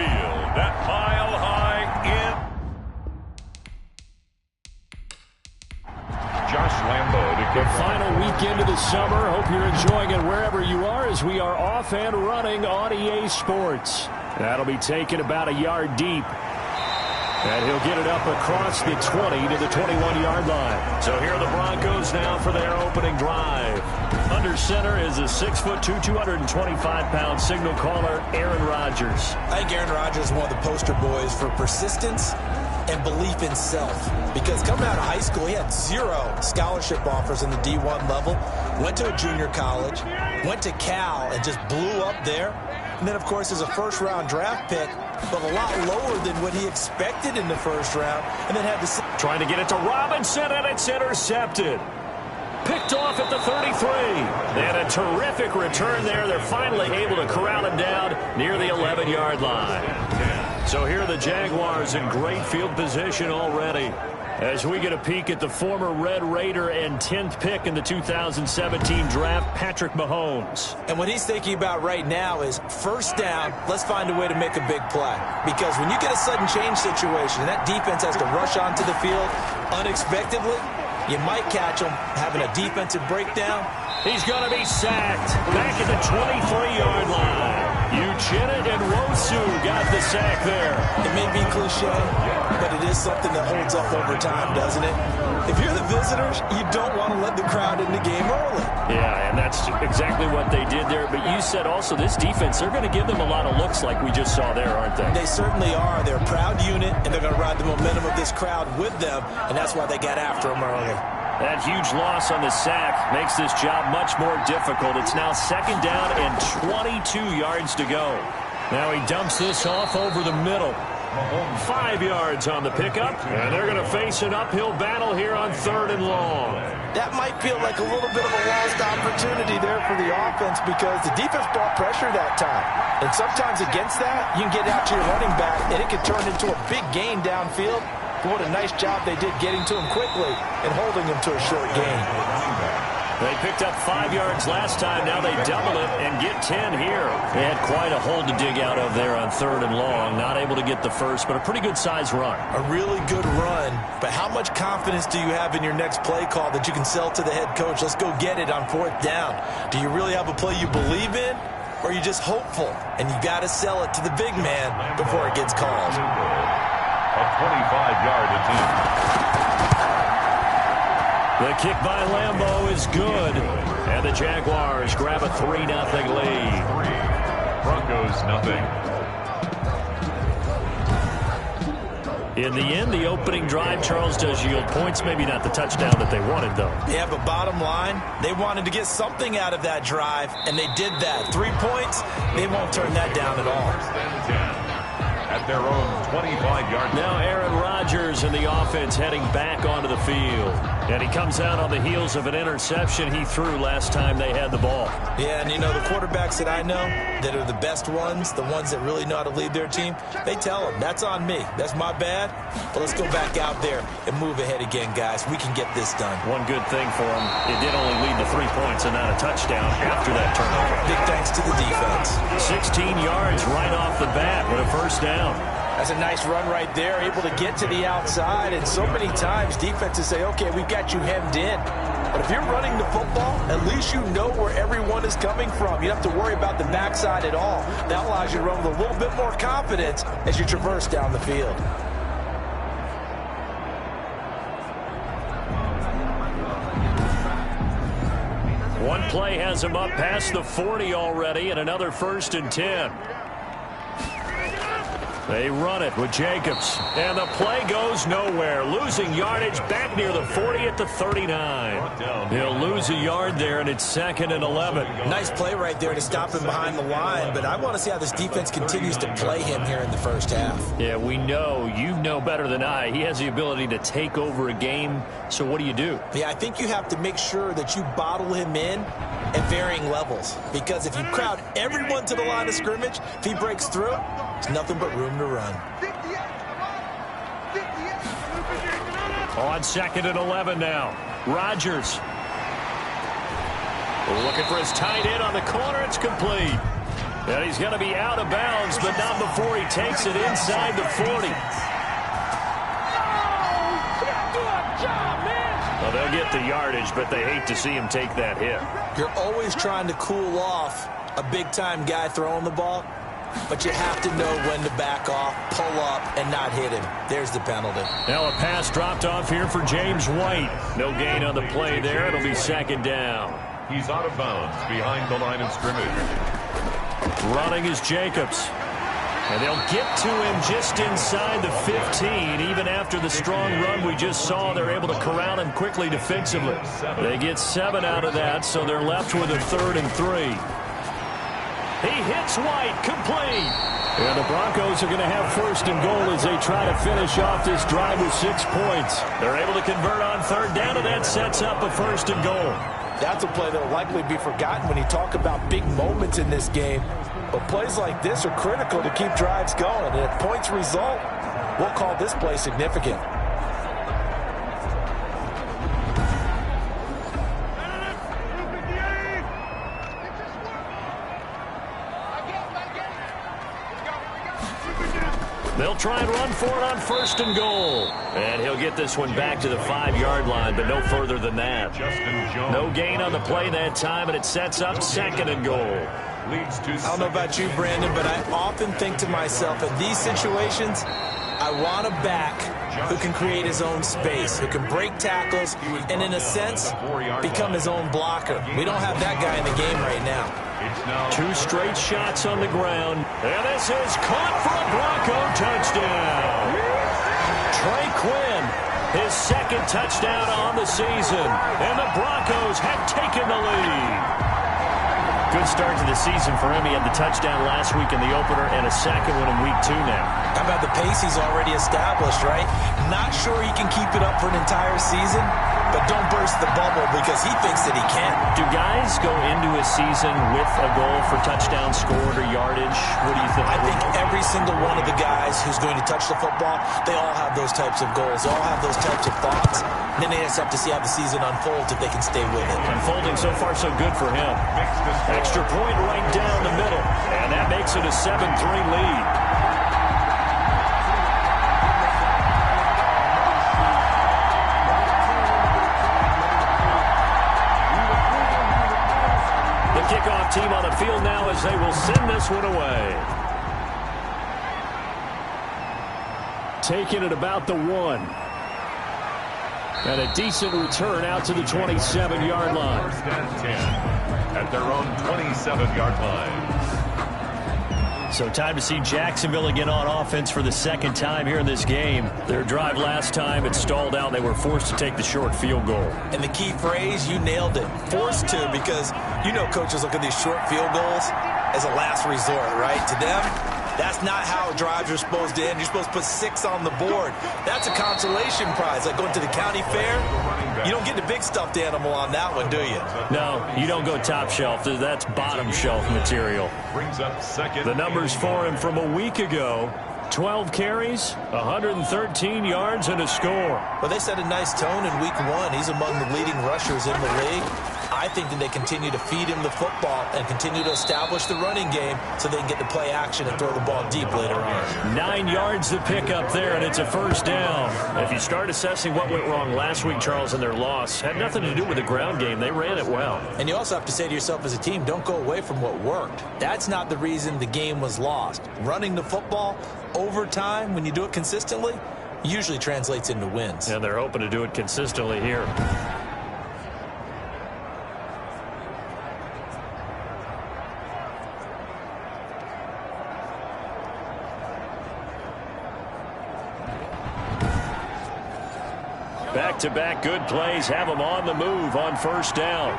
field at Mile High in. Josh Lambo to kick. The final weekend of the summer. Hope you're enjoying it wherever you are as we are off and running on EA Sports. That'll be taken about a yard deep. And he'll get it up across the 20 to the 21-yard line. So here are the Broncos now for their opening drive. Under center is a 6'2", 225-pound signal caller, Aaron Rodgers. I think Aaron Rodgers is one of the poster boys for persistence and belief in self. Because coming out of high school, he had 0 scholarship offers in the D1 level. Went to a junior college, went to Cal, and just blew up there. And then, of course, as a first-round draft pick, but a lot lower than what he expected in the first round, and then had to... Trying to get it to Robinson, and it's intercepted. Picked off at the 33. They had a terrific return there. They're finally able to corral him down near the 11-yard line. So here are the Jaguars in great field position already. As we get a peek at the former Red Raider and 10th pick in the 2017 draft, Patrick Mahomes. And what he's thinking about right now is first down, let's find a way to make a big play. Because when you get a sudden change situation, that defense has to rush onto the field unexpectedly. You might catch him having a defensive breakdown. He's going to be sacked back at the 23-yard line. Uchenna and Wosu got the sack there. It may be cliche, but it is something that holds up over time, doesn't it? If you're the visitors, you don't want to let the crowd in the game early. Yeah, and that's exactly what they did there. But you said also this defense, they're going to give them a lot of looks like we just saw there, aren't they? They certainly are. They're a proud unit, and they're going to ride the momentum of this crowd with them, and that's why they got after them early. That huge loss on the sack makes this job much more difficult. It's now second down and 22 yards to go. Now he dumps this off over the middle. 5 yards on the pickup, and they're going to face an uphill battle here on 3rd and long. That might feel like a little bit of a lost opportunity there for the offense because the defense brought pressure that time. And sometimes against that, you can get out to your running back, and it can turn into a big gain downfield. But what a nice job they did getting to him quickly and holding him to a short gain. They picked up 5 yards last time. Now they double it and get 10 here. They had quite a hole to dig out of there on 3rd and long. Not able to get the first, but a pretty good-sized run. A really good run, but how much confidence do you have in your next play call that you can sell to the head coach? Let's go get it on 4th down. Do you really have a play you believe in, or are you just hopeful? And you got to sell it to the big man before it gets called. A 25-yard attempt. The kick by Lambo is good. And the Jaguars grab a 3-0 lead. Broncos nothing. In the end, the opening drive, Charles, does yield points. Maybe not the touchdown that they wanted, though. Yeah, but bottom line, they wanted to get something out of that drive, and they did that. 3 points, they won't turn that down at all. At their own 25-yard. Now Aaron Rodgers in the offense heading back onto the field. And he comes out on the heels of an interception he threw last time they had the ball. Yeah, and you know, the quarterbacks that I know that are the best ones, the ones that really know how to lead their team, they tell them, that's on me. That's my bad. But let's go back out there and move ahead again, guys. We can get this done. One good thing for him, it did only lead to 3 points and not a touchdown after that turnover. Big thanks to the defense. 16 yards right off the bat with a first down. That's a nice run right there, able to get to the outside. And so many times defenses say, okay, we've got you hemmed in. But if you're running the football, at least you know where everyone is coming from. You don't have to worry about the backside at all. That allows you to run with a little bit more confidence as you traverse down the field. One play has him up past the 40 already, and another 1st and 10. They run it with Jacobs, and the play goes nowhere. Losing yardage back near the 40 at the 39. He'll lose a yard there, and it's 2nd and 11. Nice play right there to stop him behind the line, but I want to see how this defense continues to play him here in the first half. Yeah, we know. You know better than I. He has the ability to take over a game, so what do you do? Yeah, I think you have to make sure that you bottle him in at varying levels, because if you crowd everyone to the line of scrimmage, if he breaks through, there's nothing but room to run. On 2nd and 11 now. Rodgers looking for his tight end on the corner. It's complete. And he's going to be out of bounds, but not before he takes it inside the 40. Well, they'll get the yardage, but they hate to see him take that hit. You're always trying to cool off a big-time guy throwing the ball, but you have to know when to back off, pull up, and not hit him. There's the penalty. Now a pass dropped off here for James White. No gain on the play there. It'll be second down. He's out of bounds behind the line of scrimmage. Running is Jacobs. And they'll get to him just inside the 15. Even after the strong run we just saw, they're able to corral him quickly defensively. They get 7 out of that, so they're left with a 3rd and 3. He hits White, complete. And the Broncos are going to have 1st and goal as they try to finish off this drive with 6 points. They're able to convert on 3rd down, and that sets up a 1st and goal. That's a play that will likely be forgotten when you talk about big moments in this game. But plays like this are critical to keep drives going. And if points result, we'll call this play significant. They'll try and run for it on 1st and goal. And he'll get this one back to the 5-yard line, but no further than that. No gain on the play that time, and it sets up 2nd and goal. I don't know about you, Brandon, but I often think to myself, in these situations, I want a back who can create his own space, who can break tackles, and in a sense, become his own blocker. We don't have that guy in the game right now. 2 straight shots on the ground. And this is caught for a Bronco touchdown. Trey Quinn, his 2nd touchdown on the season. And the Broncos have taken the lead. Good start to the season for him. He had the touchdown last week in the opener and a 2nd one in week 2 now. How about the pace he's already established, right? Not sure he can keep it up for an entire season, but don't burst the bubble because he thinks that he can. Do guys go into a season with a goal for touchdown scored or yardage? What do you think? I think every single one of the guys who's going to touch the football, they all have those types of goals. They all have those types of thoughts. And then they just have to see how the season unfolds if they can stay with it. Unfolding so far so good for him. Extra point right down the middle. And that makes it a 7-3 lead. Kickoff team on the field now as they will send this one away. Taking it about the 1. And a decent return out to the 27-yard line. First and 10 at their own 27-yard line. So time to see Jacksonville again on offense for the 2nd time here in this game. Their drive last time, it stalled out. They were forced to take the short field goal. And the key phrase, you nailed it. Forced to, because you know coaches look at these short field goals as a last resort, right? To them, that's not how drives are supposed to end. You're supposed to put 6 on the board. That's a consolation prize, like going to the county fair. You don't get the big stuffed animal on that one, do you? No, you don't go top shelf. That's bottom shelf material. Brings up 2nd. The numbers for him from a week ago: 12 carries, 113 yards, and a score. Well, they set a nice tone in week 1. He's among the leading rushers in the league. I think that they continue to feed him the football and continue to establish the running game so they can get the play action and throw the ball deep later on. 9 yards to pick up there, and it's a 1st down. If you start assessing what went wrong last week, Charles, in their loss, had nothing to do with the ground game. They ran it well. And you also have to say to yourself as a team, don't go away from what worked. That's not the reason the game was lost. Running the football over time, when you do it consistently, usually translates into wins. And they're hoping to do it consistently here. Back-to-back good plays have them on the move on 1st down.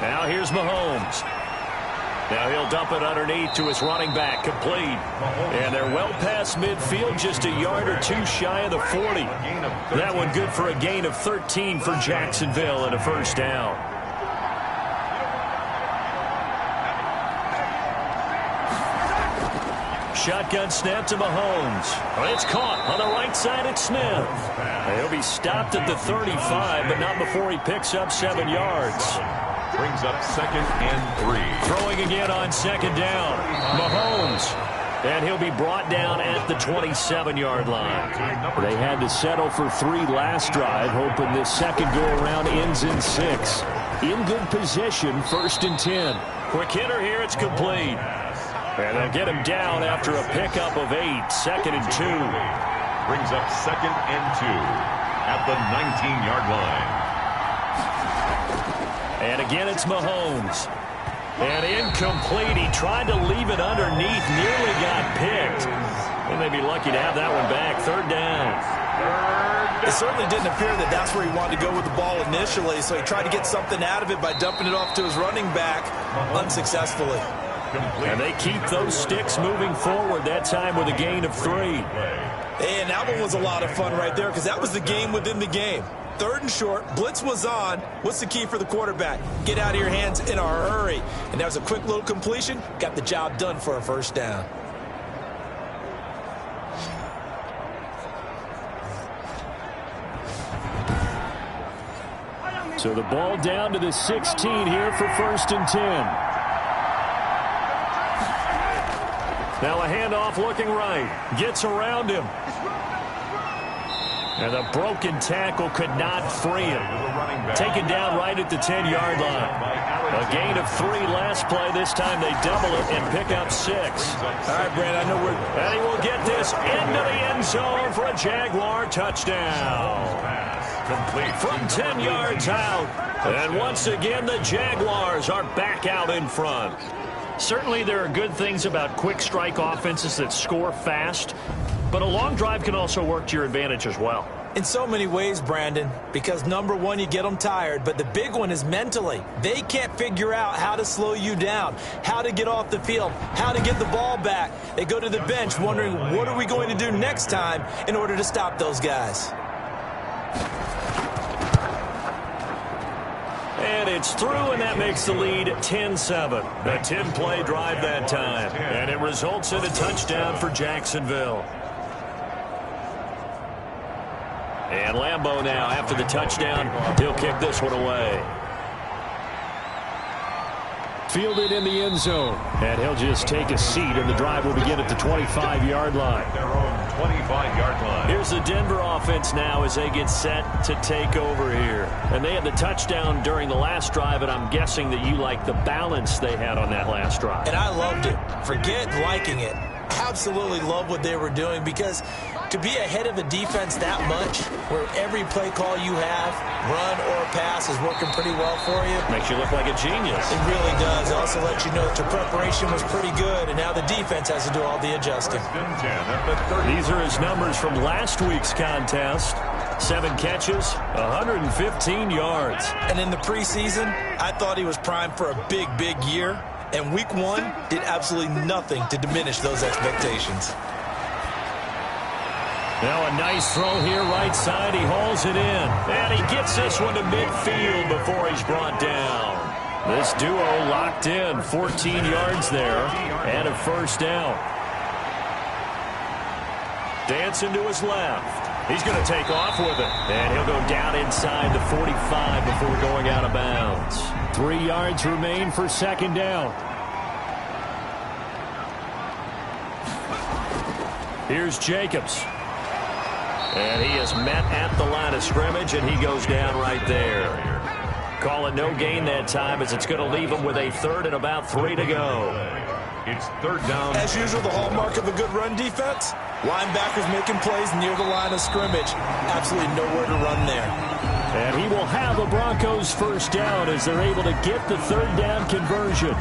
Now here's Mahomes. Now he'll dump it underneath to his running back, complete. And they're well past midfield, just a yard or 2 shy of the 40. That one good for a gain of 13 for Jacksonville and a 1st down. Shotgun snap to Mahomes. It's caught on the right side at Smith. He'll be stopped at the 35, but not before he picks up 7 yards. Brings up 2nd and 3. Throwing again on 2nd down. Mahomes. And he'll be brought down at the 27-yard line. They had to settle for 3 last drive, hoping this second go-around ends in 6. In good position, 1st and 10. Quick hitter here, it's complete. And they'll get him down after a pickup of 8, 2nd and 2. Brings up 2nd and 2 at the 19-yard line. And again, it's Mahomes. And incomplete. He tried to leave it underneath. Nearly got picked. They may be lucky to have that one back. 3rd down. It certainly didn't appear that that's where he wanted to go with the ball initially, so he tried to get something out of it by dumping it off to his running back unsuccessfully. And they keep those sticks moving forward, that time with a gain of 3. And that one was a lot of fun right there because that was the game within the game. 3rd and short, blitz was on. What's the key for the quarterback? Get out of your hands in a hurry. And that was a quick little completion. Got the job done for a 1st down. So the ball down to the 16 here for 1st and 10. Now a handoff looking right. Gets around him. And the broken tackle could not free him. Taken down right at the 10-yard line. A gain of 3 last play. This time they double it and pick up 6. All right, Brandon, I know we're... And he will get this into the end zone for a Jaguar touchdown. Complete From 10 yards out. And once again, the Jaguars are back out in front. Certainly there are good things about quick strike offenses that score fast, but a long drive can also work to your advantage as well. In so many ways, Brandon, because number one, you get them tired, but the big one is mentally. They can't figure out how to slow you down, how to get off the field, how to get the ball back. They go to the bench wondering, what are we going to do next time in order to stop those guys? And it's through, and that makes the lead 10-7. A 10-play drive that time. And it results in a touchdown for Jacksonville. And Lambeau now, after the touchdown, he'll kick this one away. Fielded in the end zone. And he'll just take a seat, and the drive will begin at the 25-yard line. their own 25-yard line. Here's the Denver offense now as they get set to take over here. And they had the touchdown during the last drive, and I'm guessing that you like the balance they had on that last drive. And I loved it. Forget liking it. Absolutely love what they were doing, because to be ahead of a defense that much, where every play call you have, run or pass, is working pretty well for you. Makes you look like a genius. It really does. It also lets you know that your preparation was pretty good, and now the defense has to do all the adjusting. These are his numbers from last week's contest. 7 catches, 115 yards. And in the preseason, I thought he was primed for a big, big year. And week 1 did absolutely nothing to diminish those expectations. Now a nice throw here right side. He hauls it in. And he gets this one to midfield before he's brought down. This duo locked in. 14 yards there and a 1st down. Dancing to his left. He's going to take off with it. And he'll go down inside the 45 before going out of bounds. 3 yards remain for 2nd down. Here's Jacobs. And he is met at the line of scrimmage, and he goes down right there. Call it no gain that time, as it's going to leave him with a 3rd and about 3 to go. It's 3rd down. As usual, the hallmark of a good run defense, linebackers making plays near the line of scrimmage. Absolutely nowhere to run there. And he will have a Broncos 1st down as they're able to get the 3rd down conversion.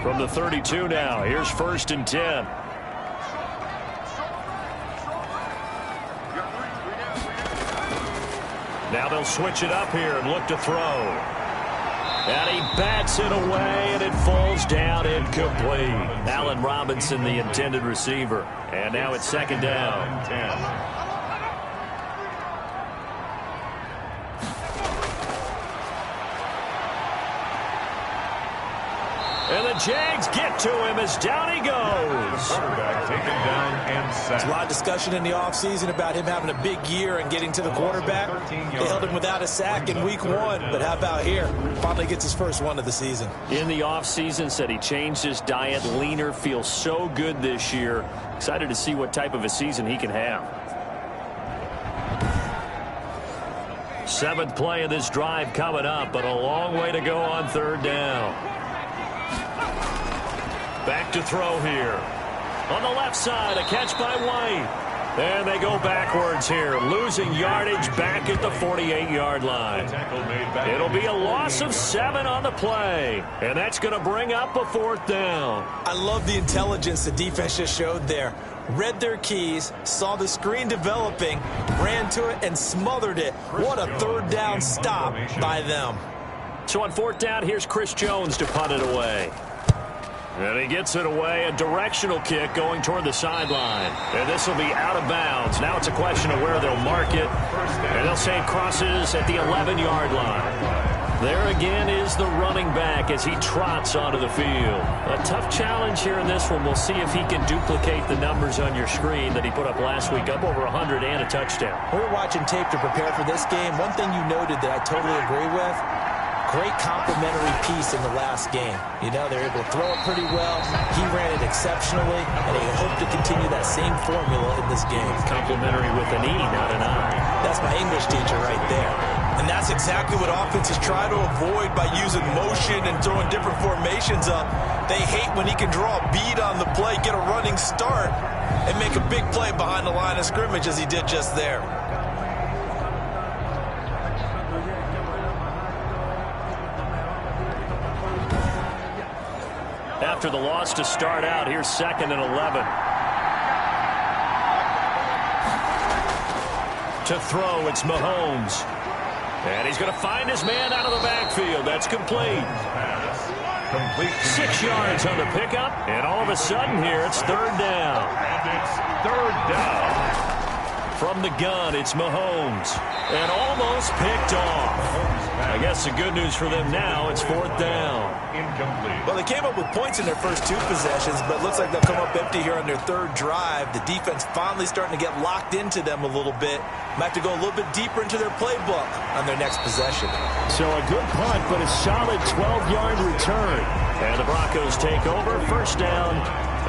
From the 32 now, here's 1st and 10. Now they'll switch it up here and look to throw. And he bats it away, and it falls down incomplete. Allen Robinson, the intended receiver. And now it's 2nd down. 10. And the Jags get to him as down he goes. Quarterback taken down and There's sacked. a lot of discussion in the offseason about him having a big year and getting to the quarterback. They held him without a sack in week 1, but how about here? Finally gets his first one of the season. In the offseason, said he changed his diet, leaner, feels so good this year. Excited to see what type of a season he can have. 7th play of this drive coming up, but a long way to go on 3rd down. Back to throw here. On the left side, a catch by White. And they go backwards here, losing yardage back at the 48-yard line. It'll be a loss of 7 on the play, and that's going to bring up a 4th down. I love the intelligence the defense just showed there. Read their keys, saw the screen developing, ran to it, and smothered it. What a 3rd down stop by them. So on 4th down, here's Chris Jones to punt it away. And he gets it away, a directional kick going toward the sideline. And this will be out of bounds. Now it's a question of where they'll mark it. And they'll say it crosses at the 11-yard line. There again is the running back as he trots onto the field. A tough challenge here in this one. We'll see if he can duplicate the numbers on your screen that he put up last week, up over 100 and a touchdown. We were watching tape to prepare for this game. One thing you noted that I totally agree with, great complementary piece in the last game. You know, they're able to throw it pretty well. He ran it exceptionally, and they hope to continue that same formula in this game. Complimentary with an E, not an I. That's my English teacher right there. And that's exactly what offenses try to avoid by using motion and throwing different formations up. They hate when he can draw a bead on the play, get a running start, and make a big play behind the line of scrimmage as he did just there. After the loss to start out, here's 2nd and 11. To throw, it's Mahomes. And he's going to find his man out of the backfield. That's complete. 6 yards on the pickup, and all of a sudden here, it's 3rd down. And it's 3rd down. From the gun, it's Mahomes. And almost picked off. I guess the good news for them now, it's 4th down. Incomplete. Well, they came up with points in their first 2 possessions, but it looks like they'll come up empty here on their 3rd drive. The defense finally starting to get locked into them a little bit. Might have to go a little bit deeper into their playbook on their next possession. So a good punt, but a solid 12-yard return. And the Broncos take over, 1st down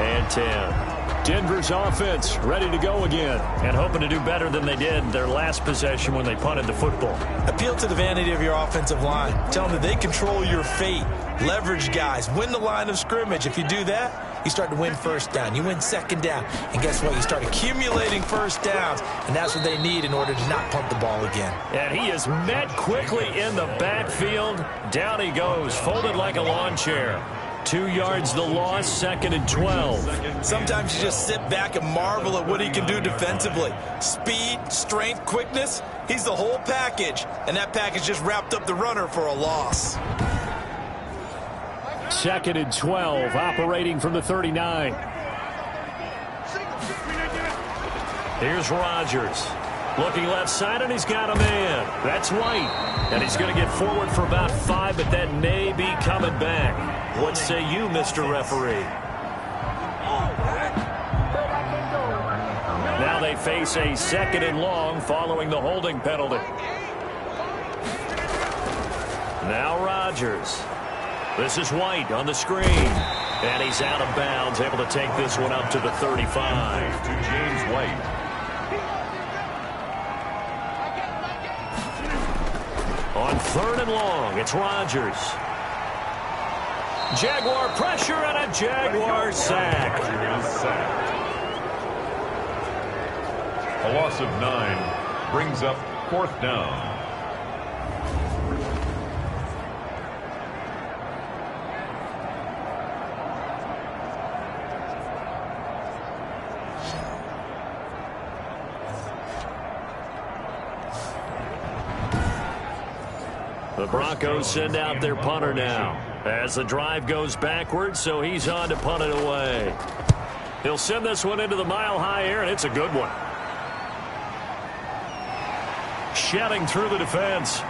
and 10. Denver's offense ready to go again and hoping to do better than they did their last possession when they punted the football. Appeal to the vanity of your offensive line. Tell them that they control your fate. Leverage guys. Win the line of scrimmage. If you do that, you start to win 1st down. You win 2nd down. And guess what? You start accumulating 1st downs. And that's what they need in order to not punt the ball again. And he is met quickly in the backfield. Down he goes, folded like a lawn chair. 2 yards the loss, 2nd and 12. Sometimes you just sit back and marvel at what he can do defensively. Speed, strength, quickness, he's the whole package. And that package just wrapped up the runner for a loss. 2nd and 12, operating from the 39. Here's Rodgers. Looking left side, and he's got a man. That's White. And he's going to get forward for about 5, but that may be coming back. What say you, Mr. Referee? Now they face a 2nd and long following the holding penalty. Now Rodgers. This is White on the screen. And he's out of bounds, able to take this one up to the 35. To James White. On 3rd and long, it's Rodgers. Jaguar pressure and a Jaguar sack. A loss of 9 brings up 4th down. The Broncos send out their punter now as the drive goes backwards, so he's on to punt it away. He'll send this one into the mile-high air, and it's a good one. Shedding through the defense.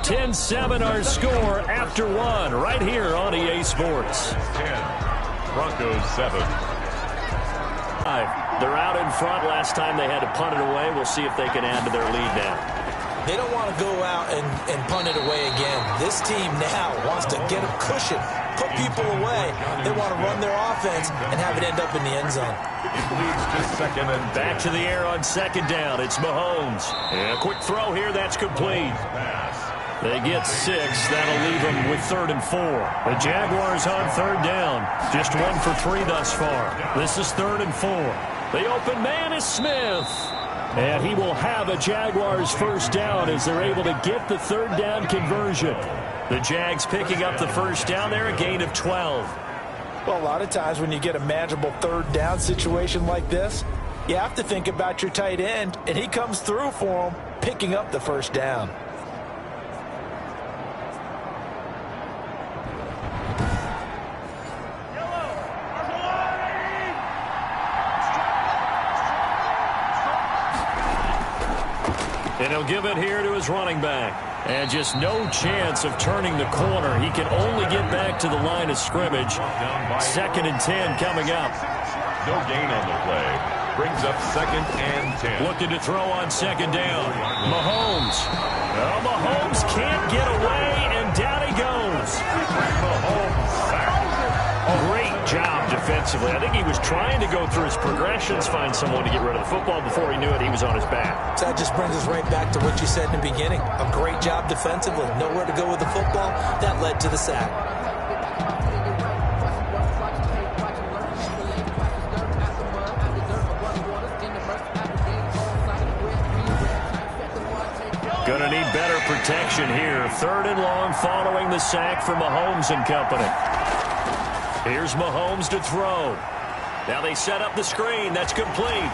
10-7 our score after one right here on EA Sports. 10, Broncos 7. They're out in front. Last time they had to punt it away. We'll see if they can add to their lead now. They don't want to go out and punt it away again. This team now wants to get a cushion, put people away. They want to run their offense and have it end up in the end zone. It leads to second and back to the air on second down. It's Mahomes. And a quick throw here. That's complete. They get 6. That'll leave them with 3rd and 4. The Jaguars on 3rd down. Just 1 for 3 thus far. This is 3rd and 4. The open man is Smith. And he will have a Jaguars first down as they're able to get the 3rd down conversion. The Jags picking up the first down there, a gain of 12. Well, a lot of times when you get a manageable 3rd down situation like this, you have to think about your tight end, and he comes through for him, picking up the first down. And he'll give it here to his running back. And just no chance of turning the corner. He can only get back to the line of scrimmage. 2nd and 10 coming up. no gain on the play. Brings up 2nd and 10. Looking to throw on 2nd down. Mahomes. Well, Mahomes can't get away, and down he goes. Mahomes sacked. Great job defensively. I think he was trying to go through his progressions, find someone to get rid of the football. Before he knew it, he was on his back. So that just brings us right back to what you said in the beginning. A great job defensively. Nowhere to go with the football. That led to the sack. Going to need better protection here. 3rd and long following the sack for Mahomes and company. Here's Mahomes to throw. Now they set up the screen. That's complete.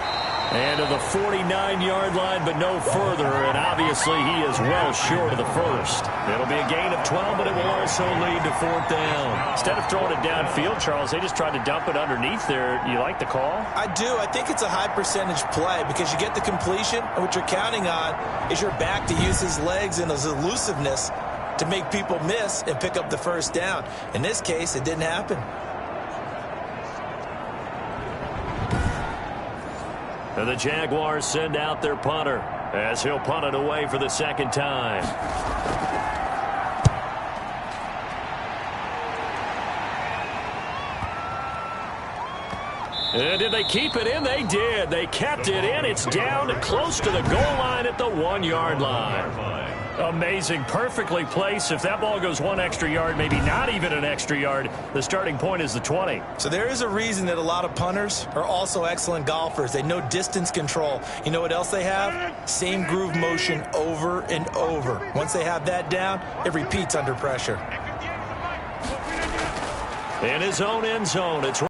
And to the 49-yard line, but no further. And obviously he is well short of the first. It'll be a gain of 12, but it will also lead to 4th down. Instead of throwing it downfield, Charles, they just tried to dump it underneath there. You like the call? I do. I think it's a high percentage play because you get the completion, and what you're counting on is your back to use his legs and his elusiveness to make people miss and pick up the first down. In this case, it didn't happen. And the Jaguars send out their punter as he'll punt it away for the 2nd time. And did they keep it in? They did. They kept it in. It's down close to the goal line at the 1-yard line. Amazing. Perfectly placed. If that ball goes 1 extra yard, maybe not even an extra yard, the starting point is the 20. So there is a reason that a lot of punters are also excellent golfers. They know distance control. You know what else they have? Same groove motion over and over. Once they have that down, it repeats under pressure. In his own end zone, it's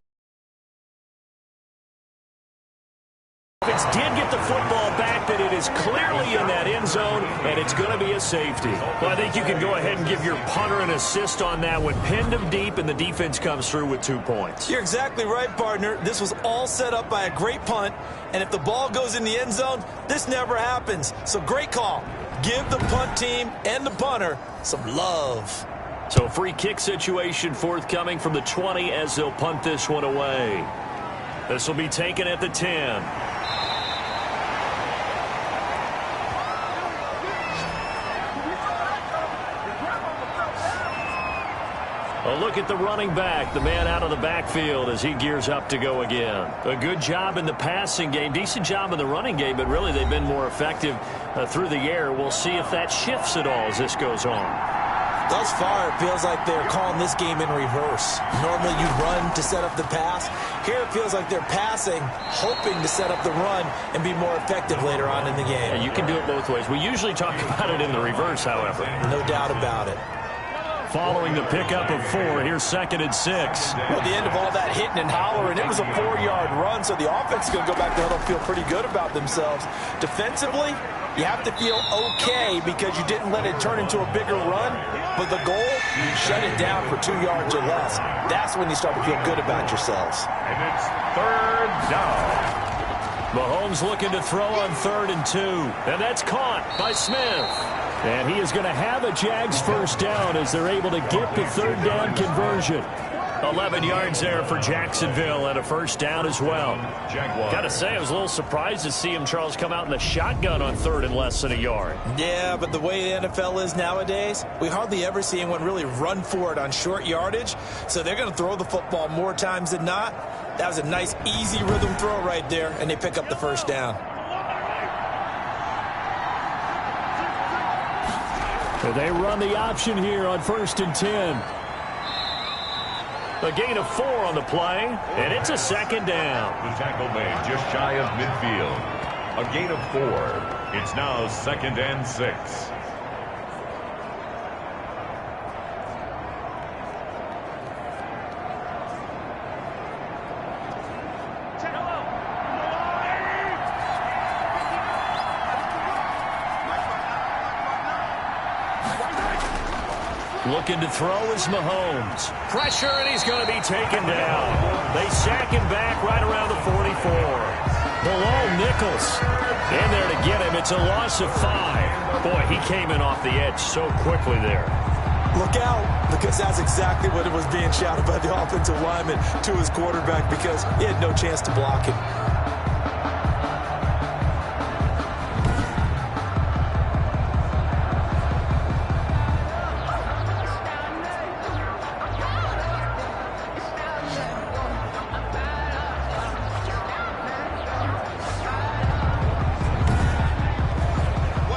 did get the football back, but it is clearly in that end zone, and it's going to be a safety. Well, I think you can go ahead and give your punter an assist on that one. Pinned him deep, and the defense comes through with 2 points. You're exactly right, partner. This was all set up by a great punt, and if the ball goes in the end zone, this never happens. So great call. Give the punt team and the punter some love. So a free kick situation forthcoming from the 20 as they'll punt this one away. This will be taken at the 10. A look at the running back, the man out of the backfield as he gears up to go again. A good job in the passing game, decent job in the running game, but really they've been more effective through the air. We'll see if that shifts at all as this goes on. Thus far, it feels like they're calling this game in reverse. Normally you run to set up the pass. Here it feels like they're passing, hoping to set up the run and be more effective later on in the game. Yeah, you can do it both ways. We usually talk about it in the reverse, however. No doubt about it. Following the pickup of 4, here's 2nd and 6. Well, at the end of all that hitting and hollering, it was a 4-yard run, so the offense is going to go back there and feel pretty good about themselves. Defensively, you have to feel okay because you didn't let it turn into a bigger run, but the goal, you shut it down for 2 yards or less. That's when you start to feel good about yourselves. And it's 3rd down. Mahomes looking to throw on 3rd and 2, and that's caught by Smith. And he is going to have a Jags first down as they're able to get the third down conversion. 11 yards there for Jacksonville and a first down as well. Got to say, I was a little surprised to see him, Charles, come out in the shotgun on third and less than a yard. Yeah, but the way the NFL is nowadays, we hardly ever see anyone really run for it on short yardage. So they're going to throw the football more times than not. That was a nice, easy rhythm throw right there, and they pick up the first down. They run the option here on 1st and 10. A gain of 4 on the play, and it's a second down. The tackle made just shy of midfield. A gain of 4. It's now 2nd and 6. Looking to throw is Mahomes. Pressure, and he's going to be taken down. They sack him back right around the 44. Below Nichols. In there to get him. It's a loss of 5. Boy, he came in off the edge so quickly there. Look out, because that's exactly what it was being shouted by the offensive lineman to his quarterback, because he had no chance to block him.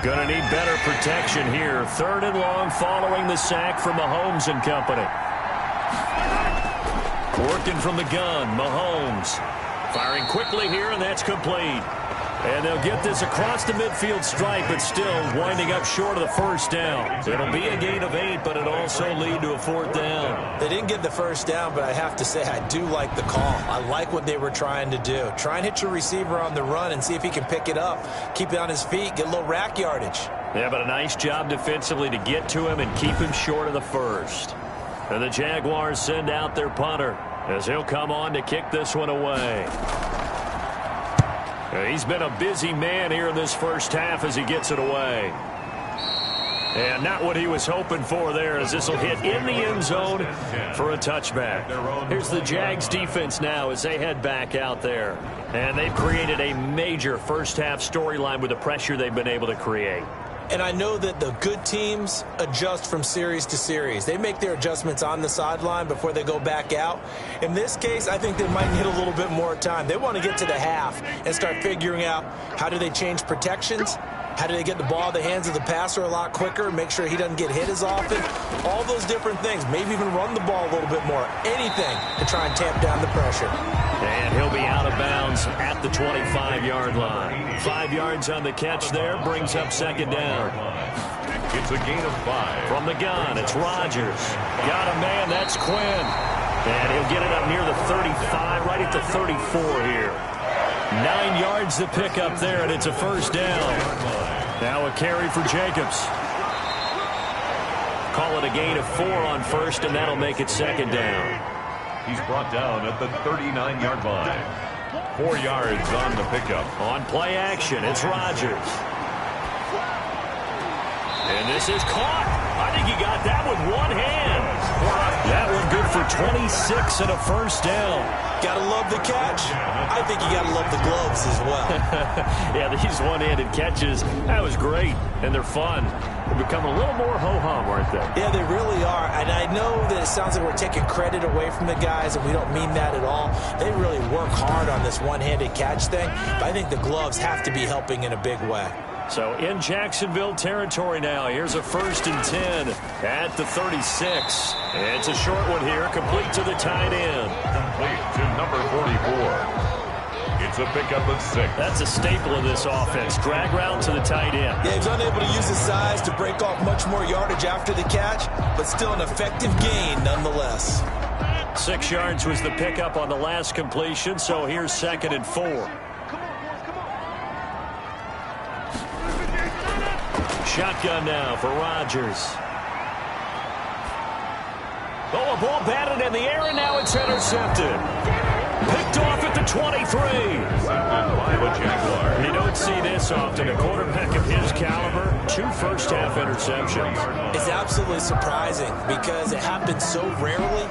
Going to need better protection here. 3rd and long following the sack from Mahomes and company. Working from the gun, Mahomes. Firing quickly here, and that's complete. And they'll get this across the midfield stripe, but still winding up short of the first down. It'll be a gain of 8, but it'll also lead to a 4th down. They didn't get the first down, but I have to say I do like the call. I like what they were trying to do. Try and hit your receiver on the run and see if he can pick it up. Keep it on his feet, get a little rack yardage. Yeah, but a nice job defensively to get to him and keep him short of the first. And the Jaguars send out their punter as he'll come on to kick this one away. He's been a busy man here in this first half as he gets it away. And not what he was hoping for there, as this will hit in the end zone for a touchback. Here's the Jags defense now as they head back out there. And they've created a major first half storyline with the pressure they've been able to create. And I know that the good teams adjust from series to series. They make their adjustments on the sideline before they go back out. In this case, I think they might need a little bit more time. They want to get to the half and start figuring out how do they change protections, how do they get the ball in the hands of the passer a lot quicker, make sure he doesn't get hit as often, all those different things. Maybe even run the ball a little bit more. Anything to try and tamp down the pressure. And he'll be out of bounds at the 25-yard line. 5 yards on the catch there, brings up 2nd down. It's a gain of 5. From the gun, it's Rodgers. Got a man, that's Quinn. And he'll get it up near the 35, right at the 34 here. 9 yards to pick up there, and it's a first down. Now a carry for Jacobs. Call it a gain of 4 on first, and that'll make it 2nd down. He's brought down at the 39-yard line. 4 yards on the pickup. On play action, it's Rodgers. And this is caught. I think he got that with one hand. That one good for 26 and a first down. Gotta love the catch. I think you gotta love the gloves as well. Yeah, these one-handed catches, that was great, and they're fun. They're becoming a little more ho-hum, aren't they? Yeah, they really are. And I know that it sounds like we're taking credit away from the guys, and we don't mean that at all. They really work hard on this one-handed catch thing. But I think the gloves have to be helping in a big way. So in Jacksonville territory now. Here's a 1st and 10 at the 36. It's a short one here, complete to the tight end. Complete to number 44. It's a pickup of 6. That's a staple of this offense. Drag route to the tight end. Yeah, he's unable to use his size to break off much more yardage after the catch, but still an effective gain nonetheless. 6 yards was the pickup on the last completion, so here's 2nd and 4. Shotgun now for Rodgers. Oh, a ball batted in the air, and now it's intercepted. Picked off at the 23. By the Jaguars. You don't see this often. A quarterback of his caliber, 2 first-half interceptions. It's absolutely surprising because it happens so rarely.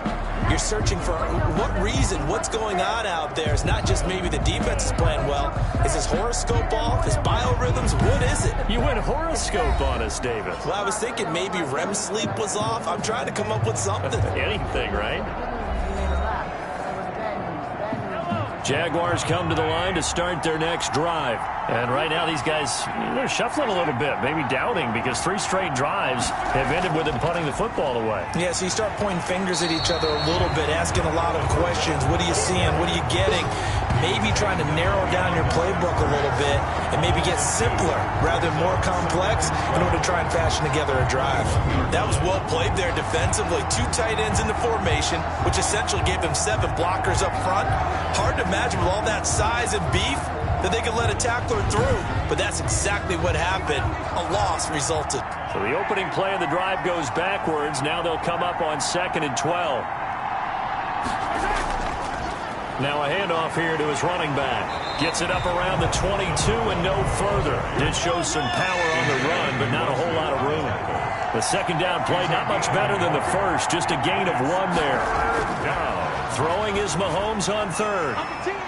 You're searching for what reason, what's going on out there. It's not just maybe the defense is playing well. Is his horoscope off? His biorhythms? What is it? You went horoscope on us, David. Well, I was thinking maybe REM sleep was off. I'm trying to come up with something. Anything, right? Jaguars come to the line to start their next drive. And right now these guys, they're shuffling a little bit, maybe doubting, because 3 straight drives have ended with them punting the football away. Yeah, so you start pointing fingers at each other a little bit, asking a lot of questions. What are you seeing? What are you getting? Maybe trying to narrow down your playbook a little bit and maybe get simpler rather than more complex in order to try and fashion together a drive. That was well played there defensively. 2 tight ends in the formation, which essentially gave them 7 blockers up front. Hard to imagine with all that size and beef that they could let a tackler through, but that's exactly what happened. A loss resulted. So the opening play of the drive goes backwards. Now they'll come up on 2nd and 12. Now a handoff here to his running back. Gets it up around the 22 and no further. Did show some power on the run, but not a whole lot of room. The second down play not much better than the first. Just a gain of 1 there. Throwing is Mahomes on 3rd.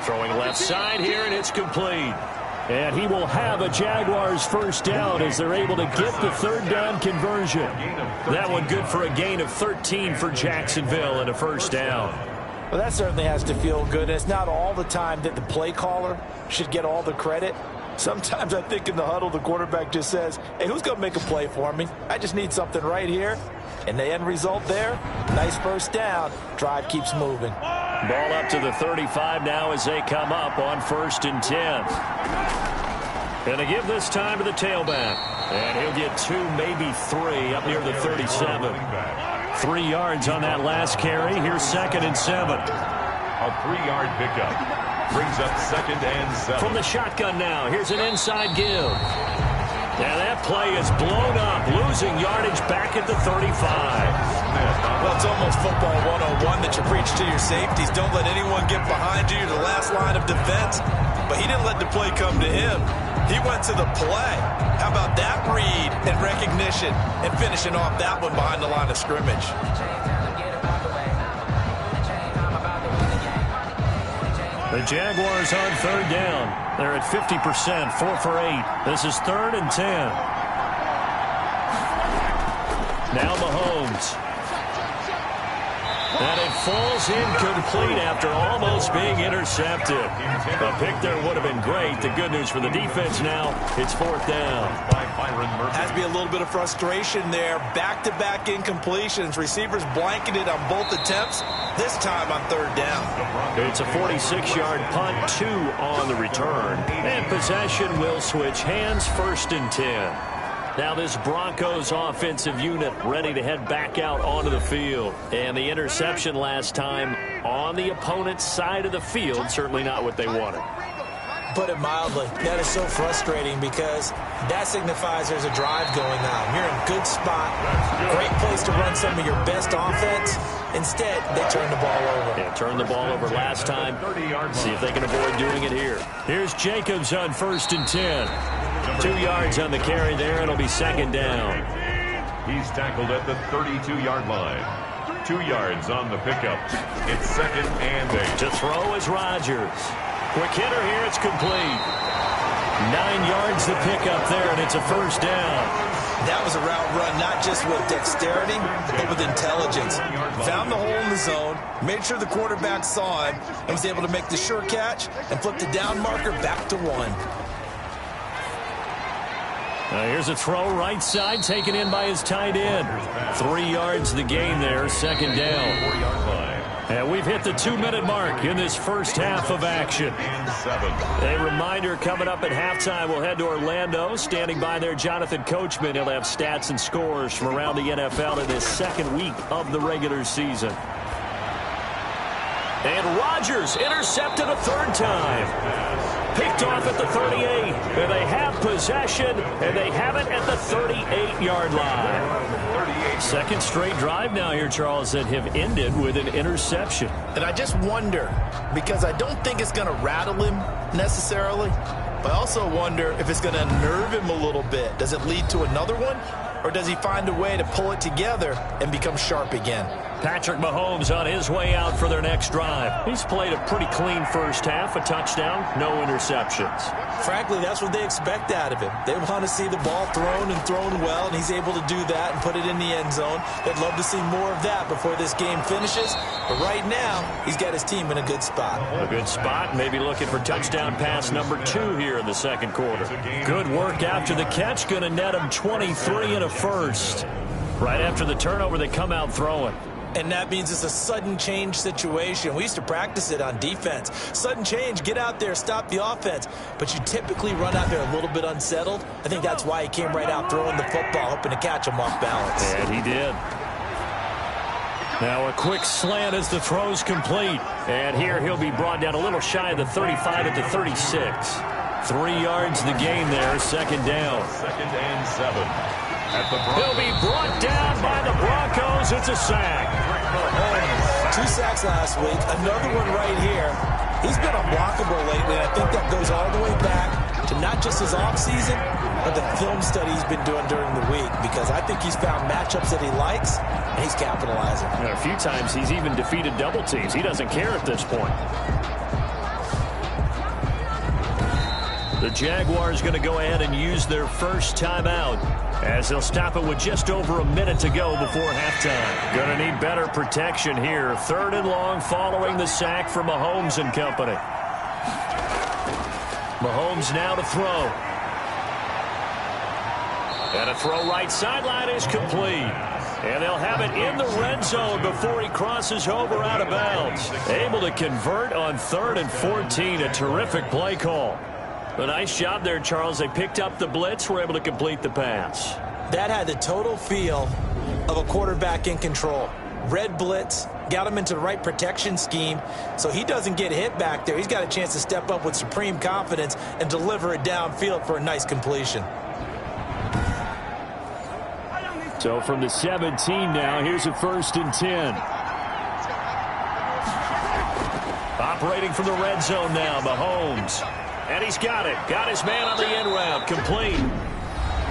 Throwing left side here, and it's complete. And he will have a Jaguars first down as they're able to get the 3rd down conversion. That one good for a gain of 13 for Jacksonville and a first down. Well, that certainly has to feel good. It's not all the time that the play caller should get all the credit. Sometimes I think in the huddle, the quarterback just says, hey, who's going to make a play for me? I just need something right here. And the end result there, nice first down. Drive keeps moving. Ball up to the 35 now as they come up on 1st and 10. And they give this time to the tailback. And he'll get 2, maybe 3 up near the 37. 3 yards on that last carry. Here's 2nd and 7. A 3-yard pickup. Brings up 2nd and 7. From the shotgun now, here's an inside give. And that play is blown up, losing yardage back at the 35. Well, it's almost football 101 that you preach to your safeties. Don't let anyone get behind you, the last line of defense. But he didn't let the play come to him. He went to the play. How about that read and recognition and finishing off that one behind the line of scrimmage? The Jaguars on 3rd down. They're at 50%, 4 for 8. This is 3rd and 10. Now Mahomes. And it falls incomplete after almost being intercepted. A pick there would have been great. The good news for the defense now, it's 4th down. Has to be a little bit of frustration there. Back-to-back incompletions. Receivers blanketed on both attempts. This time on 3rd down. It's a 46-yard punt, 2 on the return. And possession will switch hands, 1st and 10. Now this Broncos offensive unit ready to head back out onto the field. And the interception last time on the opponent's side of the field, certainly not what they wanted. Put it mildly, that is so frustrating because that signifies there's a drive going on. You're in a good spot, great place to run some of your best offense. Instead, they turn the ball over. Yeah, turned the ball over last time. See if they can avoid doing it here. Here's Jacobs on 1st and 10. 2 yards on the carry there. It'll be 2nd down. He's tackled at the 32-yard line. 2 yards on the pickup. It's 2nd and 8. To throw is Rodgers. Quick hitter here. It's complete. 9 yards the pickup there, and it's a first down. That was a route run, not just with dexterity, but with intelligence. Found the hole in the zone, made sure the quarterback saw him, and was able to make the sure catch and flip the down marker back to 1. Here's a throw right side, taken in by his tight end. 3 yards the gain there, 2nd down. 4-yard line. And we've hit the 2-minute mark in this first half of action. A reminder coming up at halftime, we'll head to Orlando. Standing by there, Jonathan Coachman. He'll have stats and scores from around the NFL in this 2nd week of the regular season. And Rodgers intercepted a 3rd time. Picked off at the 38. And they have possession, and they have it at the 38-yard line. Second straight drive now here, Charles, that have ended with an interception. And I just wonder, because I don't think it's going to rattle him necessarily, but I also wonder if it's going to unnerve him a little bit. Does it lead to another one, or does he find a way to pull it together and become sharp again? Patrick Mahomes on his way out for their next drive. He's played a pretty clean first half, a touchdown, no interceptions. Frankly, that's what they expect out of him. They want to see the ball thrown and thrown well, and he's able to do that and put it in the end zone. They'd love to see more of that before this game finishes. But right now, he's got his team in a good spot. A good spot, maybe looking for touchdown pass number 2 here in the second quarter. Good work after the catch, going to net him 23 and a first. Right after the turnover, they come out throwing. And that means it's a sudden change situation. We used to practice it on defense. Sudden change, get out there, stop the offense. But you typically run out there a little bit unsettled. I think that's why he came right out throwing the football, hoping to catch him off balance. And he did. Now a quick slant as the throw's complete. And here he'll be brought down a little shy of the 35 at the 36. 3 yards the gain there, second down. 2nd and 7. He'll be brought down by the Broncos. It's a sack. 2 sacks last week. Another one right here. He's been unblockable lately, and I think that goes all the way back to not just his offseason, but the film study he's been doing during the week, because I think he's found matchups that he likes, and he's capitalizing. And a few times he's even defeated double teams. He doesn't care at this point. The Jaguars going to go ahead and use their first timeout, as they'll stop it with just over a minute to go before halftime. Going to need better protection here. 3rd and long following the sack from Mahomes and company. Mahomes now to throw. And a throw right sideline is complete. And they'll have it in the red zone before he crosses over out of bounds. Able to convert on 3rd and 14. A terrific play call. A nice job there, Charles. They picked up the blitz, were able to complete the pass. That had the total feel of a quarterback in control. Red blitz, got him into the right protection scheme, so he doesn't get hit back there. He's got a chance to step up with supreme confidence and deliver it downfield for a nice completion. So from the 17 now, here's a 1st and 10. Operating from the red zone now, Mahomes. And he's got it. Got his man on the end route. Complete.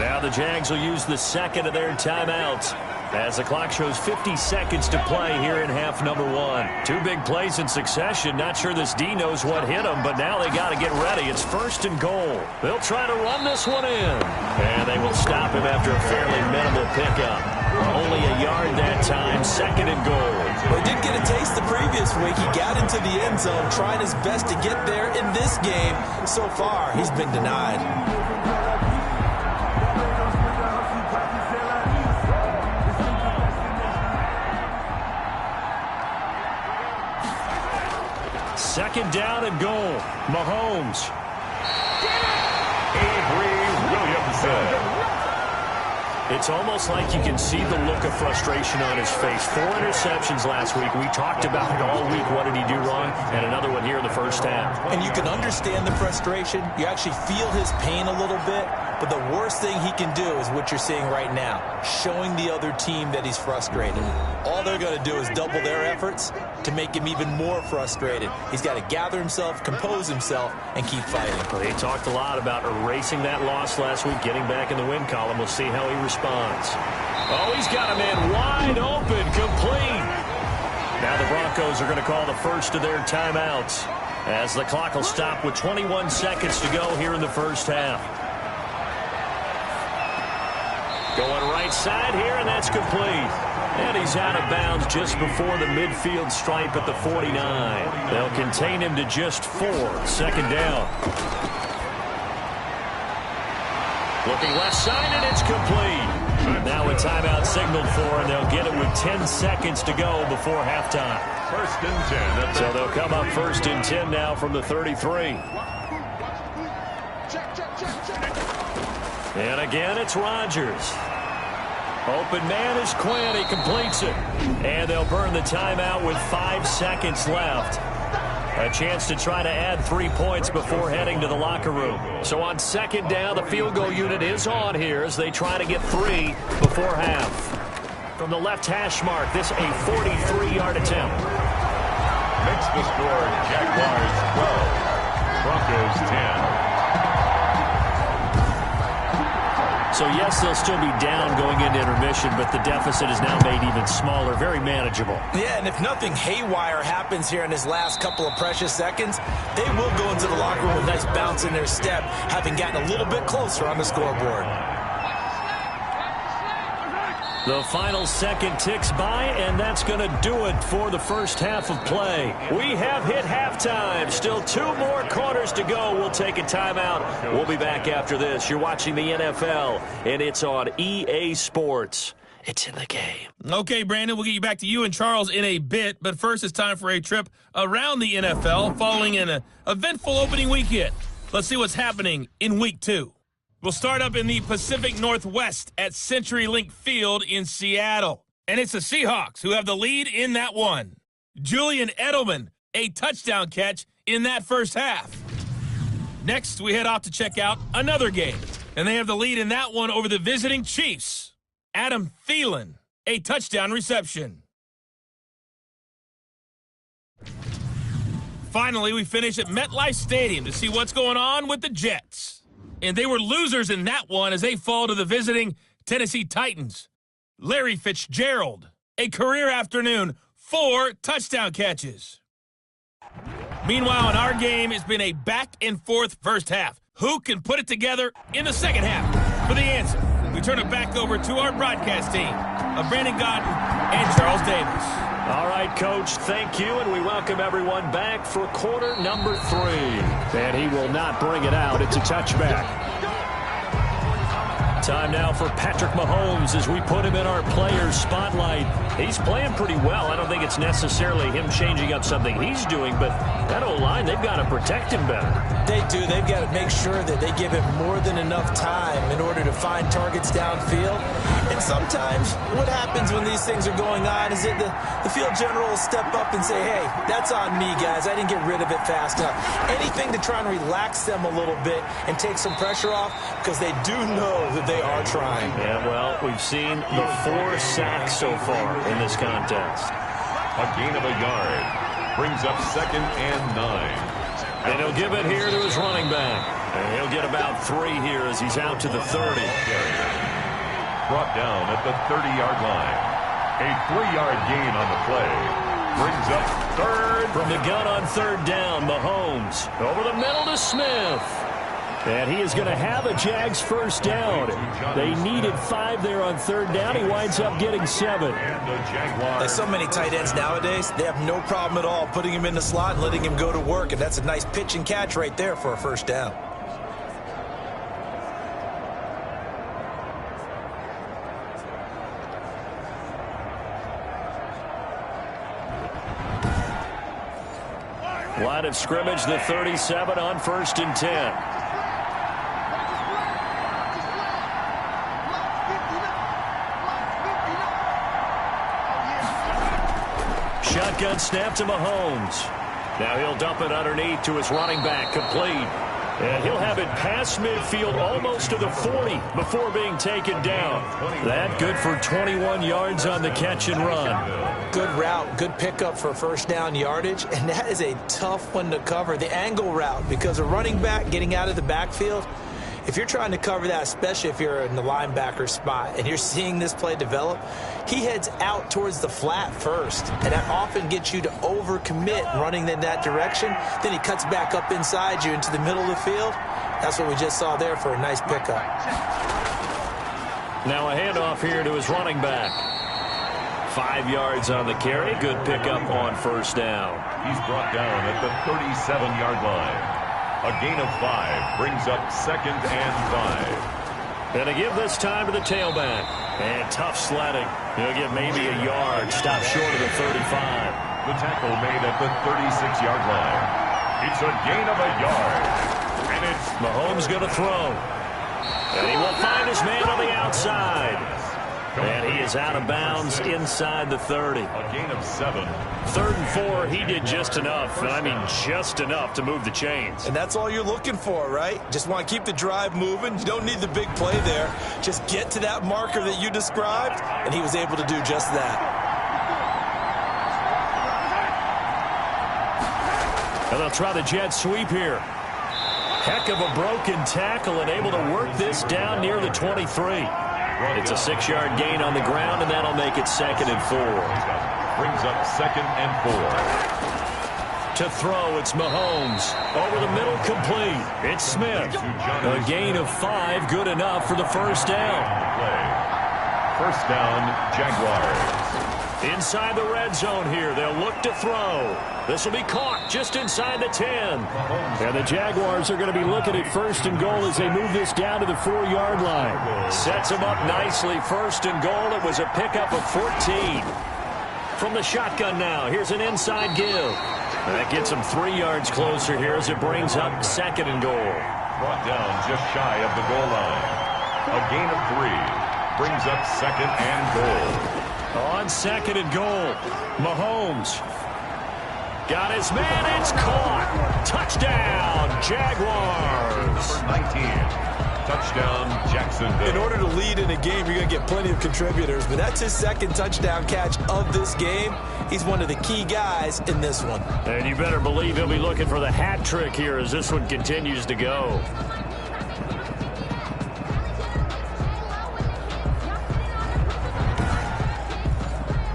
Now the Jags will use the second of their timeouts, as the clock shows 50 seconds to play here in half number 1. 2 big plays in succession. Not sure this D knows what hit him, but now they got to get ready. It's 1st and goal. They'll try to run this one in. And they will stop him after a fairly minimal pickup. Only a yard that time. 2nd and goal. Well, he did get a taste the previous week. He got into the end zone, trying his best to get there in this game. So far, he's been denied. Second down and goal. Mahomes. Avery Williamson. It's almost like you can see the look of frustration on his face. 4 interceptions last week. We talked about it all week. What did he do wrong? And another one here in the first half. And you can understand the frustration. You actually feel his pain a little bit. But the worst thing he can do is what you're seeing right now, showing the other team that he's frustrated. All they're going to do is double their efforts to make him even more frustrated. He's got to gather himself, compose himself, and keep fighting. Well, he talked a lot about erasing that loss last week, getting back in the win column. We'll see how he responds. Oh, he's got a man wide open, complete. Now the Broncos are going to call the first of their timeouts, as the clock will stop with 21 seconds to go here in the first half. Going right side here, and that's complete. And he's out of bounds just before the midfield stripe at the 49. They'll contain him to just 4. 2nd down. Looking left side, and it's complete. Now a timeout signaled for, and they'll get it with 10 seconds to go before halftime. 1st and 10. So they'll come up 1st and 10 now from the 33. And again, it's Rodgers. Open man is Quinn. He completes it. And they'll burn the timeout with 5 seconds left, A chance to try to add 3 points before heading to the locker room. So on second down, the field goal unit is on here as they try to get 3 before half. From the left hash mark, this a 43-yard attempt. Makes the score Jaguars 12, Broncos 10. So, yes, they'll still be down going into intermission, but the deficit is now made even smaller, very manageable. Yeah, and if nothing haywire happens here in his last couple of precious seconds, they will go into the locker room with a nice bounce in their step, having gotten a little bit closer on the scoreboard. The final second ticks by, and that's going to do it for the first half of play. We have hit halftime. Still 2 more quarters to go. We'll take a timeout. We'll be back after this. You're watching the NFL, and it's on EA Sports. It's in the game. Okay, Brandon, we'll get you back to you and Charles in a bit, but first it's time for a trip around the NFL following an eventful opening weekend. Let's see what's happening in Week 2. We'll start up in the Pacific Northwest at CenturyLink Field in Seattle. And it's the Seahawks who have the lead in that one. Julian Edelman, a touchdown catch in that first half. Next, we head off to check out another game. And they have the lead in that one over the visiting Chiefs. Adam Thielen, a touchdown reception. Finally, we finish at MetLife Stadium to see what's going on with the Jets. And they were losers in that one as they fall to the visiting Tennessee Titans. Larry Fitzgerald, a career afternoon, 4 touchdown catches. Meanwhile, in our game, it's been a back-and-forth first half. Who can put it together in the second half? For the answer, we turn it back over to our broadcast team of Brandon Gaudin and Charles Davis. All right, Coach, thank you, and we welcome everyone back for quarter number 3. And he will not bring it out. It's a touchback. Time now for Patrick Mahomes as we put him in our players' spotlight. He's playing pretty well. I don't think it's necessarily him changing up something he's doing, but that O-line, they've got to protect him better. They do. They've got to make sure that they give him more than enough time in order to find targets downfield. And sometimes what happens when these things are going on is that the field general will step up and say, hey, that's on me, guys. I didn't get rid of it fast enough. Anything to try and relax them a little bit and take some pressure off because they do know that they are trying. Yeah, well, we've seen the 4 sacks so far in this contest. A gain of a yard brings up 2nd and 9. And he'll give it here to his running back. And he'll get about 3 here as he's out to the 30. Brought down at the 30-yard line. A 3-yard gain on the play brings up 3rd. From the gun on 3rd down, Mahomes over the middle to Smith. And he is going to have a Jags first down. They needed 5 there on 3rd down. He winds up getting 7. There's so many tight ends nowadays, they have no problem at all putting him in the slot and letting him go to work. And that's a nice pitch and catch right there for a first down. Line of scrimmage, the 37 on 1st and 10. Shotgun snap to Mahomes. Now he'll dump it underneath to his running back, complete. And he'll have it past midfield almost to the 40 before being taken down. That good for 21 yards on the catch and run. Good route, good pickup for first down yardage, and that is a tough one to cover, the angle route, because a running back getting out of the backfield, if you're trying to cover that, especially if you're in the linebacker spot and you're seeing this play develop, he heads out towards the flat first, and that often gets you to overcommit running in that direction. Then he cuts back up inside you into the middle of the field. That's what we just saw there for a nice pickup. Now a handoff here to his running back. 5 yards on the carry. Good pickup on first down. He's brought down at the 37-yard line. A gain of 5 brings up 2nd and 5. And to give this time to the tailback. And tough sledding. He'll get maybe a yard. Stop short of the 35. The tackle made at the 36-yard line. It's a gain of a yard. And it's Mahomes going to throw. And he will find his man on the outside. And he is out of bounds inside the 30. A gain of 7. 3rd and 4, he did just enough, and I mean just enough to move the chains. And that's all you're looking for, right? Just want to keep the drive moving. You don't need the big play there. Just get to that marker that you described, and he was able to do just that. And they'll try the jet sweep here. Heck of a broken tackle and able to work this down near the 23. It's a 6-yard gain on the ground, and that'll make it 2nd and 4. Brings up 2nd and 4. To throw, it's Mahomes. Over the middle, complete. It's Smith. A gain of 5, good enough for the first down. First down, Jaguars. Inside the red zone here, they'll look to throw. This will be caught just inside the 10. And the Jaguars are going to be looking at 1st and goal as they move this down to the 4-yard line. Sets them up nicely. 1st and goal. It was a pickup of 14. From the shotgun now, here's an inside give. That gets them 3 yards closer here as it brings up 2nd and goal. Brought down just shy of the goal line. A gain of 3. Brings up 2nd and goal. On 2nd and goal, Mahomes got his man. It's caught. Touchdown, Jaguars. Number 19. Touchdown, Jacksonville. In order to lead in a game, you're going to get plenty of contributors, but that's his 2nd touchdown catch of this game. He's one of the key guys in this one. And you better believe he'll be looking for the hat trick here as this one continues to go.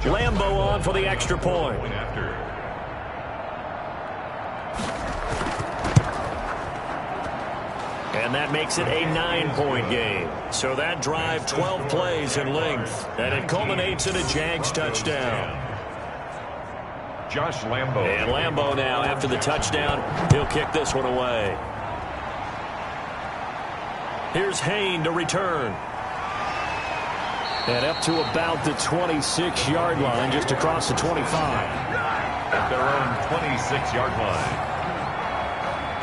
Lambo on for the extra point. And that makes it a 9-point game. So that drive, 12 plays in length. And it culminates in a Jags touchdown. Josh Lambo. And Lambo now, after the touchdown, he'll kick this one away. Here's Hayne to return. And up to about the 26-yard line, just across the 25. At their own 26-yard line.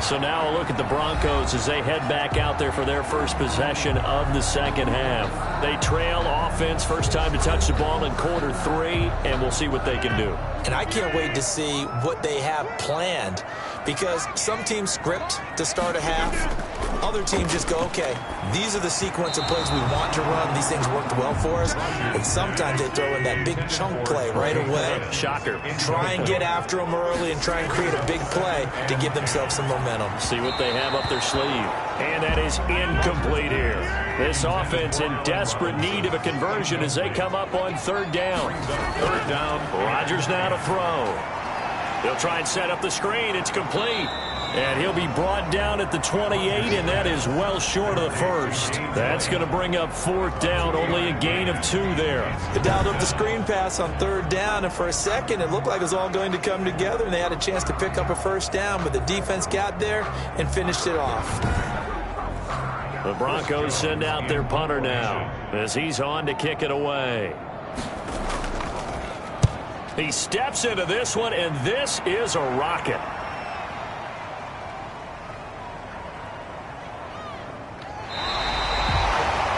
So now a look at the Broncos as they head back out there for their first possession of the 2nd half. They trail offense, first time to touch the ball in quarter 3, and we'll see what they can do. And I can't wait to see what they have planned, because some teams script to start a half. Other teams just go, okay, these are the sequence of plays we want to run. These things worked well for us. And sometimes they throw in that big chunk play right away. Shocker. Try and get after them early and try and create a big play to give themselves some momentum. See what they have up their sleeve. And that is incomplete here. This offense in desperate need of a conversion as they come up on 3rd down. 3rd down. Rodgers now to throw. They'll try and set up the screen. It's complete. And he'll be brought down at the 28, and that is well short of the first. That's going to bring up 4th down, only a gain of 2 there. They dialed up the screen pass on 3rd down, and for a second it looked like it was all going to come together, and they had a chance to pick up a 1st down, but the defense got there and finished it off. The Broncos send out their punter now as he's on to kick it away. He steps into this one, and this is a rocket.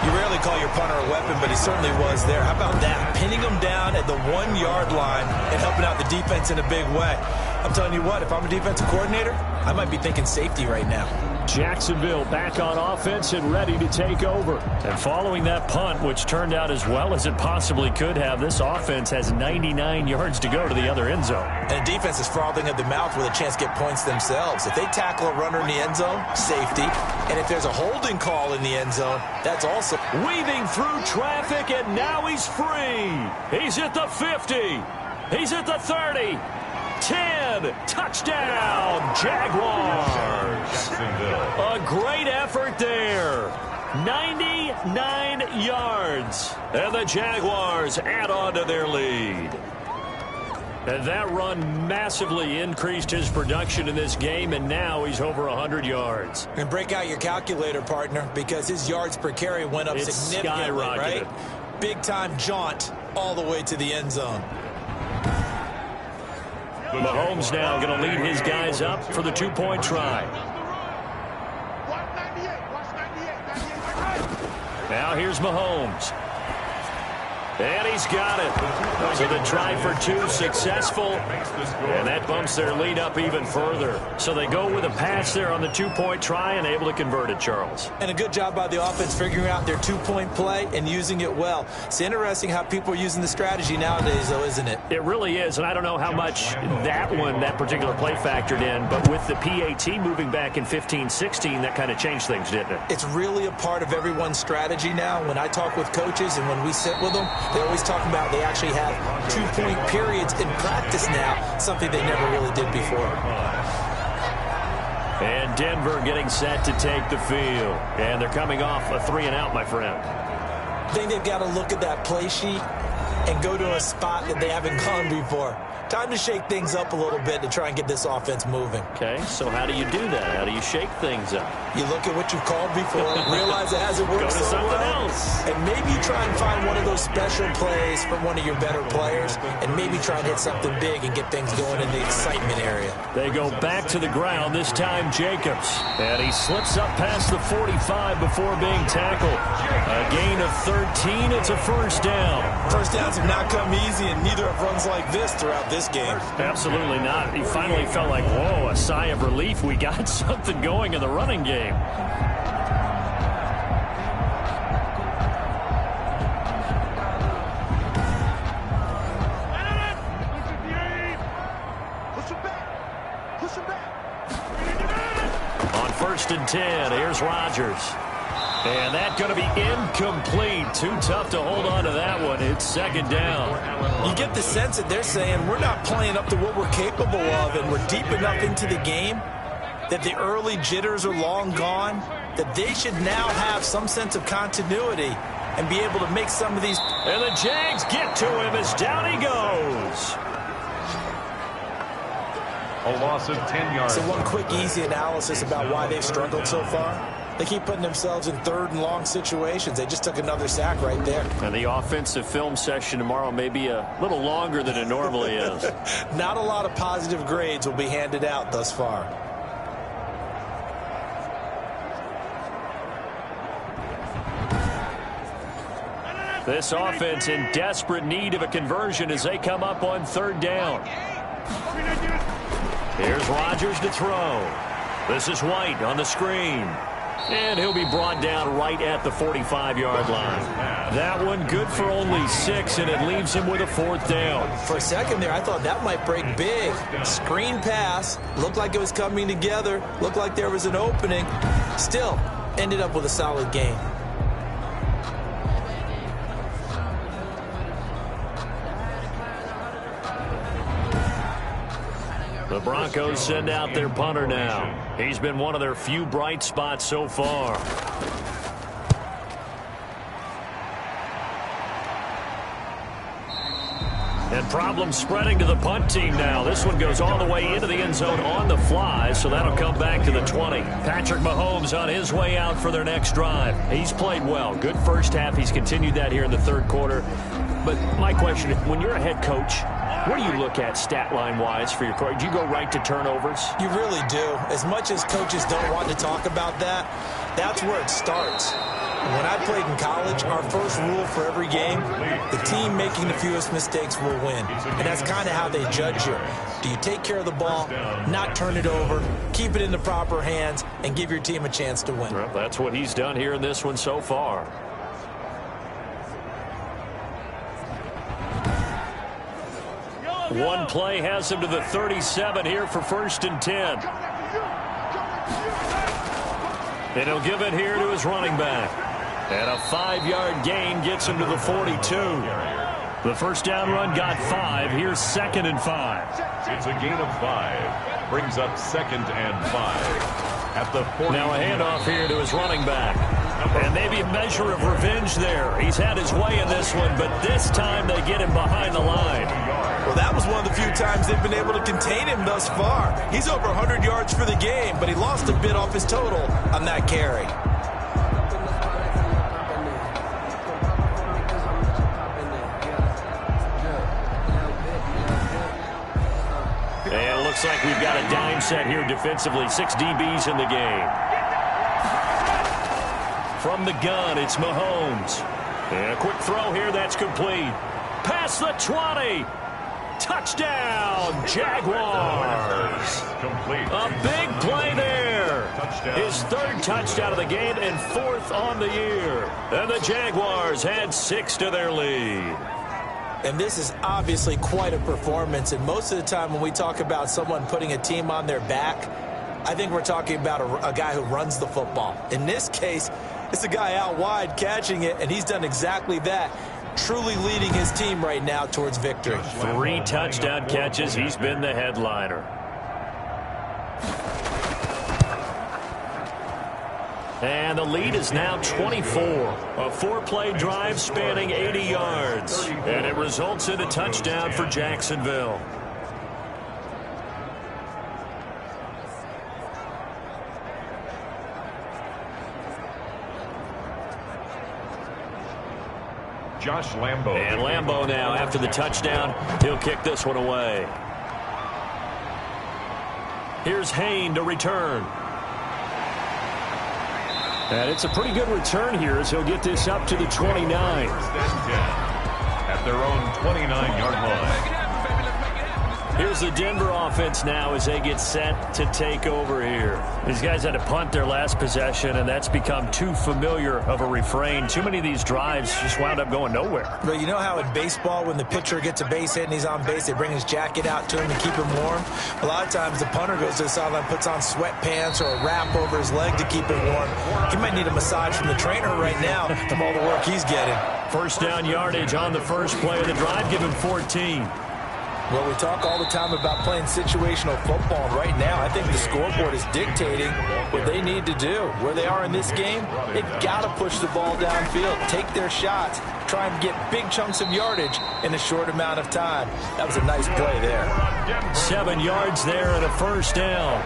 You rarely call your punter a weapon, but he certainly was there. How about that? Pinning him down at the 1-yard line and helping out the defense in a big way. I'm telling you what, if I'm a defensive coordinator, I might be thinking safety right now. Jacksonville back on offense and ready to take over. And following that punt, which turned out as well as it possibly could have, this offense has 99 yards to go to the other end zone. And the defense is frothing at the mouth with a chance to get points themselves. If they tackle a runner in the end zone, safety. And if there's a holding call in the end zone, that's also... Weaving through traffic, and now he's free. He's at the 50. He's at the 30. 10. Touchdown, Jaguars. A great effort there. 99 yards. And the Jaguars add on to their lead. And that run massively increased his production in this game, and now he's over 100 yards. And break out your calculator, partner, because his yards per carry went up significantly, right? Big-time jaunt all the way to the end zone. Mahomes now going to lead his guys up for the 2-point try. Now here's Mahomes. And he's got it. So the try for two successful. And that bumps their lead up even further. So they go with a pass there on the two-point try and able to convert it, Charles. And a good job by the offense figuring out their two-point play and using it well. It's interesting how people are using the strategy nowadays, though, isn't it? It really is. And I don't know how much that particular play factored in. But with the PAT moving back in 15-16, that kind of changed things, didn't it? It's really a part of everyone's strategy now. When I talk with coaches and when we sit with them, they always talk about they actually have two-point periods in practice now, something they never really did before. And Denver getting set to take the field. And they're coming off a 3-and-out, my friend. I think they've got to look at that play sheet and go to a spot that they haven't gone before. Time to shake things up a little bit to try and get this offense moving. Okay, so how do you do that? How do you shake things up? You look at what you've called before, realize it hasn't worked so well, else. and maybe try and find one of those special plays from one of your better players, and maybe try and hit something big and get things going in the excitement area. They go back to the ground, this time Jacobs. And he slips up past the 45 before being tackled. A gain of 13, it's a first down. First downs have not come easy, and neither have runs like this throughout this game. Absolutely not. He finally felt like, whoa, a sigh of relief. We got something going in the running game. On 1st and 10, here's Rodgers. And that's going to be incomplete. Too tough to hold on to that one. It's second down. You get the sense that they're saying we're not playing up to what we're capable of, and we're deep enough into the game that the early jitters are long gone, that they should now have some sense of continuity and be able to make some of these. And the Jags get to him as down he goes. A loss of 10 yards. So one quick, easy analysis about why they've struggled so far. They keep putting themselves in 3rd and long situations. They just took another sack right there. And the offensive film session tomorrow may be a little longer than it normally is. Not a lot of positive grades will be handed out thus far. This offense in desperate need of a conversion as they come up on 3rd down. Here's Rodgers to throw. This is White on the screen. And he'll be brought down right at the 45-yard line. That one good for only 6, and it leaves him with a 4th down. For a second there, I thought that might break big. Screen pass. Looked like it was coming together. Looked like there was an opening. Still, ended up with a solid gain. The Broncos send out their punter now. He's been one of their few bright spots so far. And problems spreading to the punt team now. This one goes all the way into the end zone on the fly, so that'll come back to the 20. Patrick Mahomes on his way out for their next drive. He's played well. Good first half. He's continued that here in the 3rd quarter. But my question, when you're a head coach, what do you look at stat line-wise for your coach? Do you go right to turnovers? You really do. As much as coaches don't want to talk about that, that's where it starts. When I played in college, our first rule for every game, the team making the fewest mistakes will win. And that's kind of how they judge you. Do you take care of the ball, not turn it over, keep it in the proper hands, and give your team a chance to win? Well, that's what he's done here in this one so far. One play has him to the 37 here for 1st and 10. And he'll give it here to his running back. And a 5-yard gain gets him to the 42. The first down run got 5. Here's 2nd and 5. It's a gain of 5. Brings up 2nd and 5. At the 40. Now a handoff here to his running back. And maybe a measure of revenge there. He's had his way in this one, but this time they get him behind the line. Well, that was one of the few times they've been able to contain him thus far. He's over 100 yards for the game, but he lost a bit off his total on that carry. And it looks like we've got a dime set here defensively. 6 DBs in the game. From the gun, it's Mahomes. And a quick throw here that's complete. Past the 20. Touchdown, Jaguars. Complete. A big play there. His third touchdown of the game and fourth on the year. And the Jaguars had 6 to their lead. And this is obviously quite a performance. And most of the time when we talk about someone putting a team on their back, I think we're talking about a guy who runs the football. In this case, it's a guy out wide catching it, and he's done exactly that. Truly leading his team right now towards victory. 3 touchdown catches. He's been the headliner. And the lead is now 24. A 4-play drive spanning 80 yards. And it results in a touchdown for Jacksonville. Josh Lambo. And Lambo now, after the touchdown, he'll kick this one away. Here's Hain to return. And it's a pretty good return here as he'll get this up to the 29. At their own 29-yard line. Here's the Denver offense now as they get set to take over here. These guys had to punt their last possession, and that's become too familiar of a refrain. Too many of these drives just wound up going nowhere. But you know how in baseball, when the pitcher gets a base hit and he's on base, they bring his jacket out to him to keep him warm? A lot of times the punter goes to the sideline, puts on sweatpants or a wrap over his leg to keep it warm. He might need a massage from the trainer right now from all the work he's getting. First down yardage on the first play of the drive, give him 14. Well, we talk all the time about playing situational football. Right now, I think the scoreboard is dictating what they need to do. Where they are in this game, they've got to push the ball downfield, take their shots, try and get big chunks of yardage in a short amount of time. That was a nice play there. 7 yards there and a first down.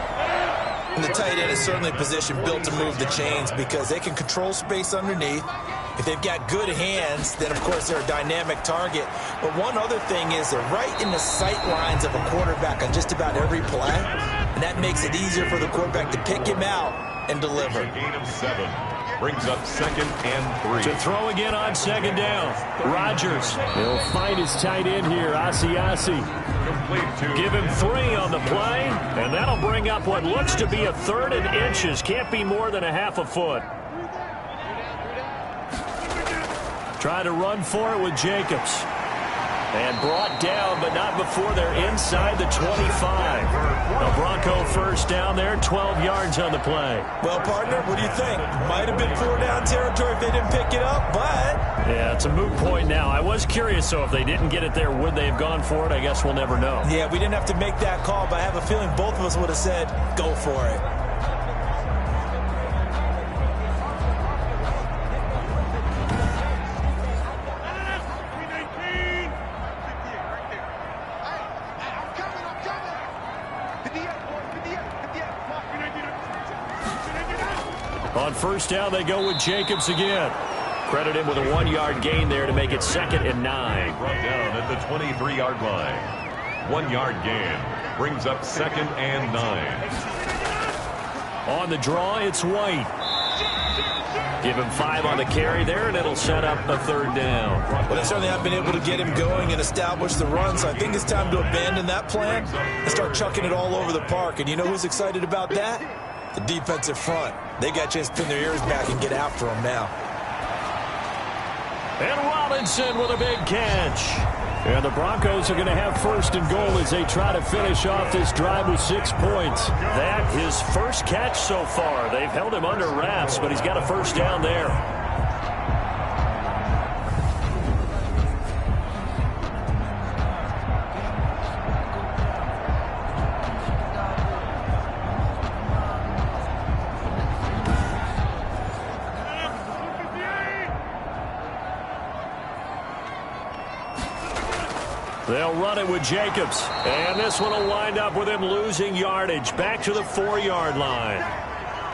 And the tight end is certainly a position built to move the chains because they can control space underneath. If they've got good hands, then, of course, they're a dynamic target. But one other thing is they're right in the sight lines of a quarterback on just about every play. And that makes it easier for the quarterback to pick him out and deliver. A gain of 7. Brings up 2nd and 3. To throw again on 2nd down. Rodgers. He'll find his tight end here, Asiasi. Give him 3 on the play, and that'll bring up what looks to be a 3rd and inches. Can't be more than a half a foot. Try to run for it with Jacobs. And brought down, but not before they're inside the 25. The Bronco first down there, 12 yards on the play. Well, partner, what do you think? Might have been 4-down territory if they didn't pick it up, but... Yeah, it's a moot point now. I was curious, so if they didn't get it there, would they have gone for it? I guess we'll never know. Yeah, we didn't have to make that call, but I have a feeling both of us would have said, go for it. On first down, they go with Jacobs again. Credit him with a 1-yard gain there to make it 2nd and 9. Brought down at the 23-yard line. 1-yard gain. Brings up 2nd and 9. On the draw, it's White. Give him 5 on the carry there, and it'll set up a 3rd down. Well, they certainly have been able to get him going and establish the run, so I think it's time to abandon that plan and start chucking it all over the park. And you know who's excited about that? The defensive front. They got a chance to pin their ears back and get after him now. And Robinson with a big catch. And the Broncos are going to have 1st and goal as they try to finish off this drive with 6 points. That his first catch so far. They've held him under wraps, but he's got a 1st down there. They'll run it with Jacobs. And this one will wind up with him losing yardage. Back to the 4-yard line.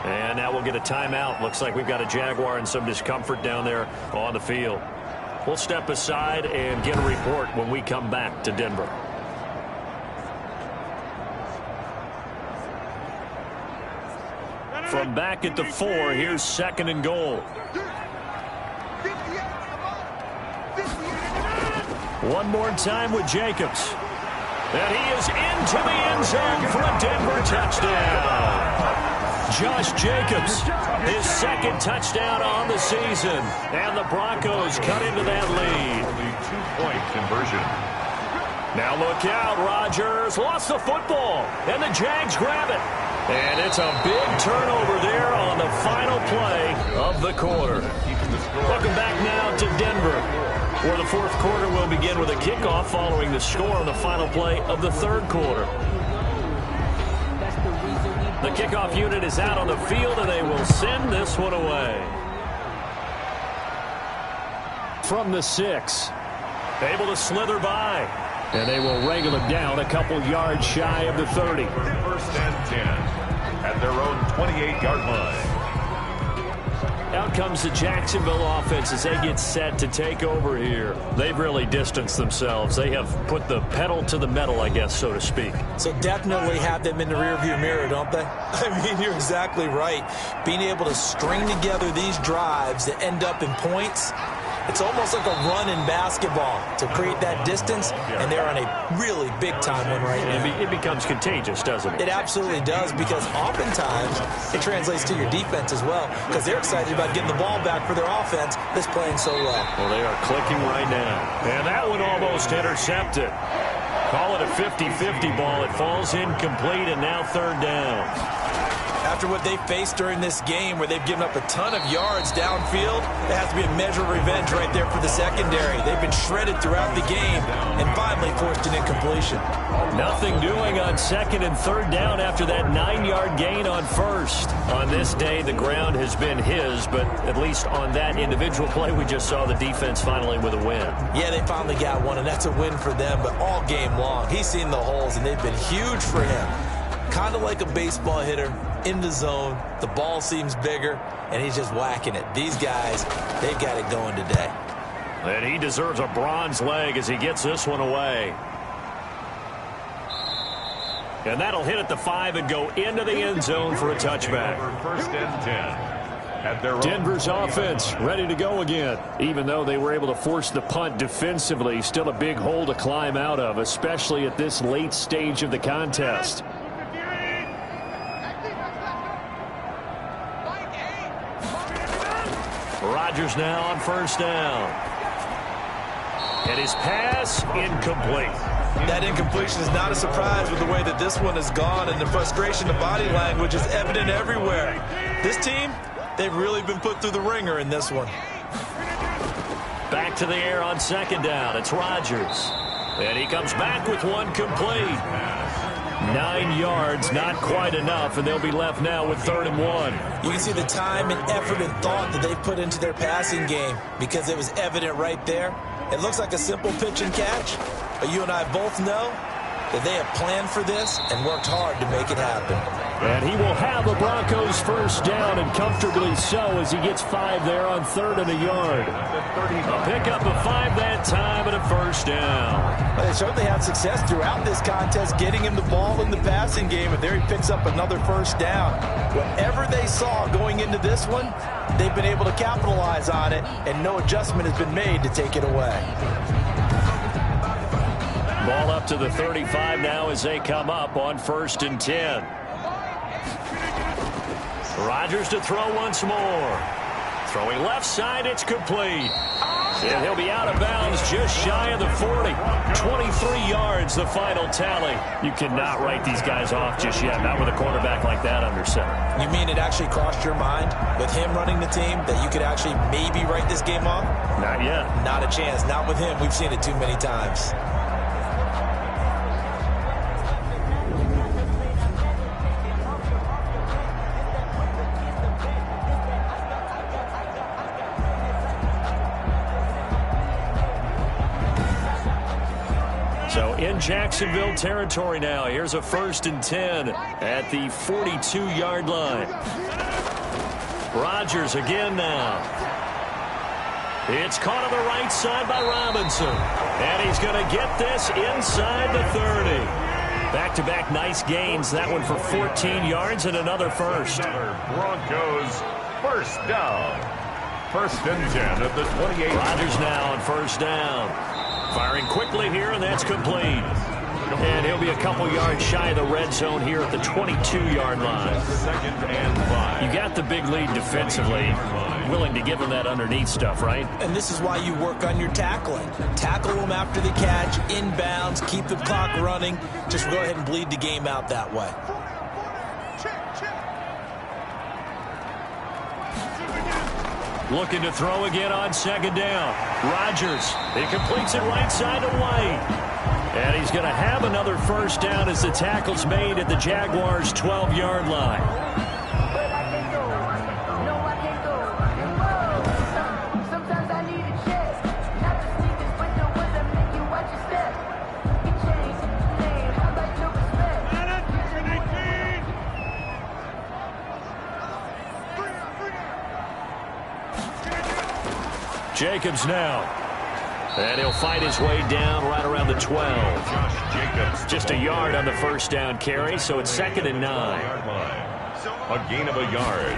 And now we'll get a timeout. Looks like we've got a Jaguar in some discomfort down there on the field. We'll step aside and get a report when we come back to Denver. From back at the 4, here's 2nd and goal. One more time with Jacobs. And he is into the end zone for a Denver touchdown. Josh Jacobs, his second touchdown on the season. And the Broncos cut into that lead. Only 2-point conversion. Now look out, Rodgers lost the football, and the Jags grab it. And it's a big turnover there on the final play of the quarter. Welcome back now to Denver, where the fourth quarter will begin with a kickoff following the score on the final play of the third quarter. The kickoff unit is out on the field, and they will send this one away. From the 6, able to slither by. And they will wrangle him down a couple yards shy of the 30. First and 10 at their own 28-yard line. Out comes the Jacksonville offense as they get set to take over here. They've really distanced themselves. They have put the pedal to the metal, I guess, so to speak. So definitely have them in the rearview mirror, don't they? I mean, you're exactly right. Being able to string together these drives that end up in points, it's almost like a run in basketball to create that distance, and they're on a really big-time one right now. It becomes contagious, doesn't it? It absolutely does, because oftentimes it translates to your defense as well, because they're excited about getting the ball back for their offense that's playing so well. Well, they are clicking right now. And that one almost intercepted. Call it a 50-50 ball. It falls incomplete, and now third down. After what they faced during this game where they've given up a ton of yards downfield, there has to be a measure of revenge right there for the secondary. They've been shredded throughout the game and finally forced an incompletion. Nothing doing on second and third down after that 9-yard gain on first. On this day, the ground has been his, but at least on that individual play, we just saw the defense finally with a win. Yeah, they finally got one, and that's a win for them, but all game long, he's seen the holes, and they've been huge for him. Kind of like a baseball hitter in the zone. The ball seems bigger, and he's just whacking it. These guys, they've got it going today. And he deserves a bronze leg as he gets this one away. And that'll hit at the 5 and go into the end zone for a touchback. First and 10 at their Denver's offense ready to go again. Even though they were able to force the punt defensively, still a big hole to climb out of, especially at this late stage of the contest. Rodgers now on first down. And his pass incomplete. That incompletion is not a surprise with the way that this one has gone, and the frustration, the body language is evident everywhere. This team, they've really been put through the ringer in this one. Back to the air on second down. It's Rodgers. And he comes back with one complete. 9 yards, not quite enough, and they'll be left now with 3rd and 1. You can see the time and effort and thought that they've put into their passing game because it was evident right there. It looks like a simple pitch and catch, but you and I both know that they have planned for this and worked hard to make it happen. And he will have the Broncos first down, and comfortably so, as he gets 5 there on 3rd and a yard. A pickup of 5 that time and a first down. Well, they certainly had success throughout this contest getting him the ball in the passing game, and there he picks up another first down. Whatever they saw going into this one, they've been able to capitalize on it, and no adjustment has been made to take it away. Ball up to the 35 now as they come up on 1st and 10. Rodgers to throw once more. Throwing left side, it's complete. And he'll be out of bounds just shy of the 40. 23 yards, the final tally. You cannot write these guys off just yet, not with a quarterback like that under center. You mean it actually crossed your mind with him running the team that you could actually maybe write this game off? Not yet. Not a chance. Not with him. We've seen it too many times. So in Jacksonville territory now. Here's a 1st and 10 at the 42-yard line. Rodgers again now. It's caught on the right side by Robinson. And he's going to get this inside the 30. Back-to-back nice gains. That one for 14 yards and another first. Broncos first down. 1st and 10 at the 28. Rodgers now on first down. Firing quickly here, and that's complete. And he'll be a couple yards shy of the red zone here at the 22-yard line. 2nd and 5. You got the big lead defensively. Willing to give them that underneath stuff, right? And this is why you work on your tackling. Tackle them after the catch, inbounds, keep the clock running. Just go ahead and bleed the game out that way. Looking to throw again on 2nd down. Rodgers, he completes it right side to White. And he's going to have another 1st down as the tackle's made at the Jaguars' 12-yard line. Jacobs now. And he'll fight his way down right around the 12. Josh Jacobs. Just a yard on the 1st down carry, so it's 2nd and 9. A gain of a yard.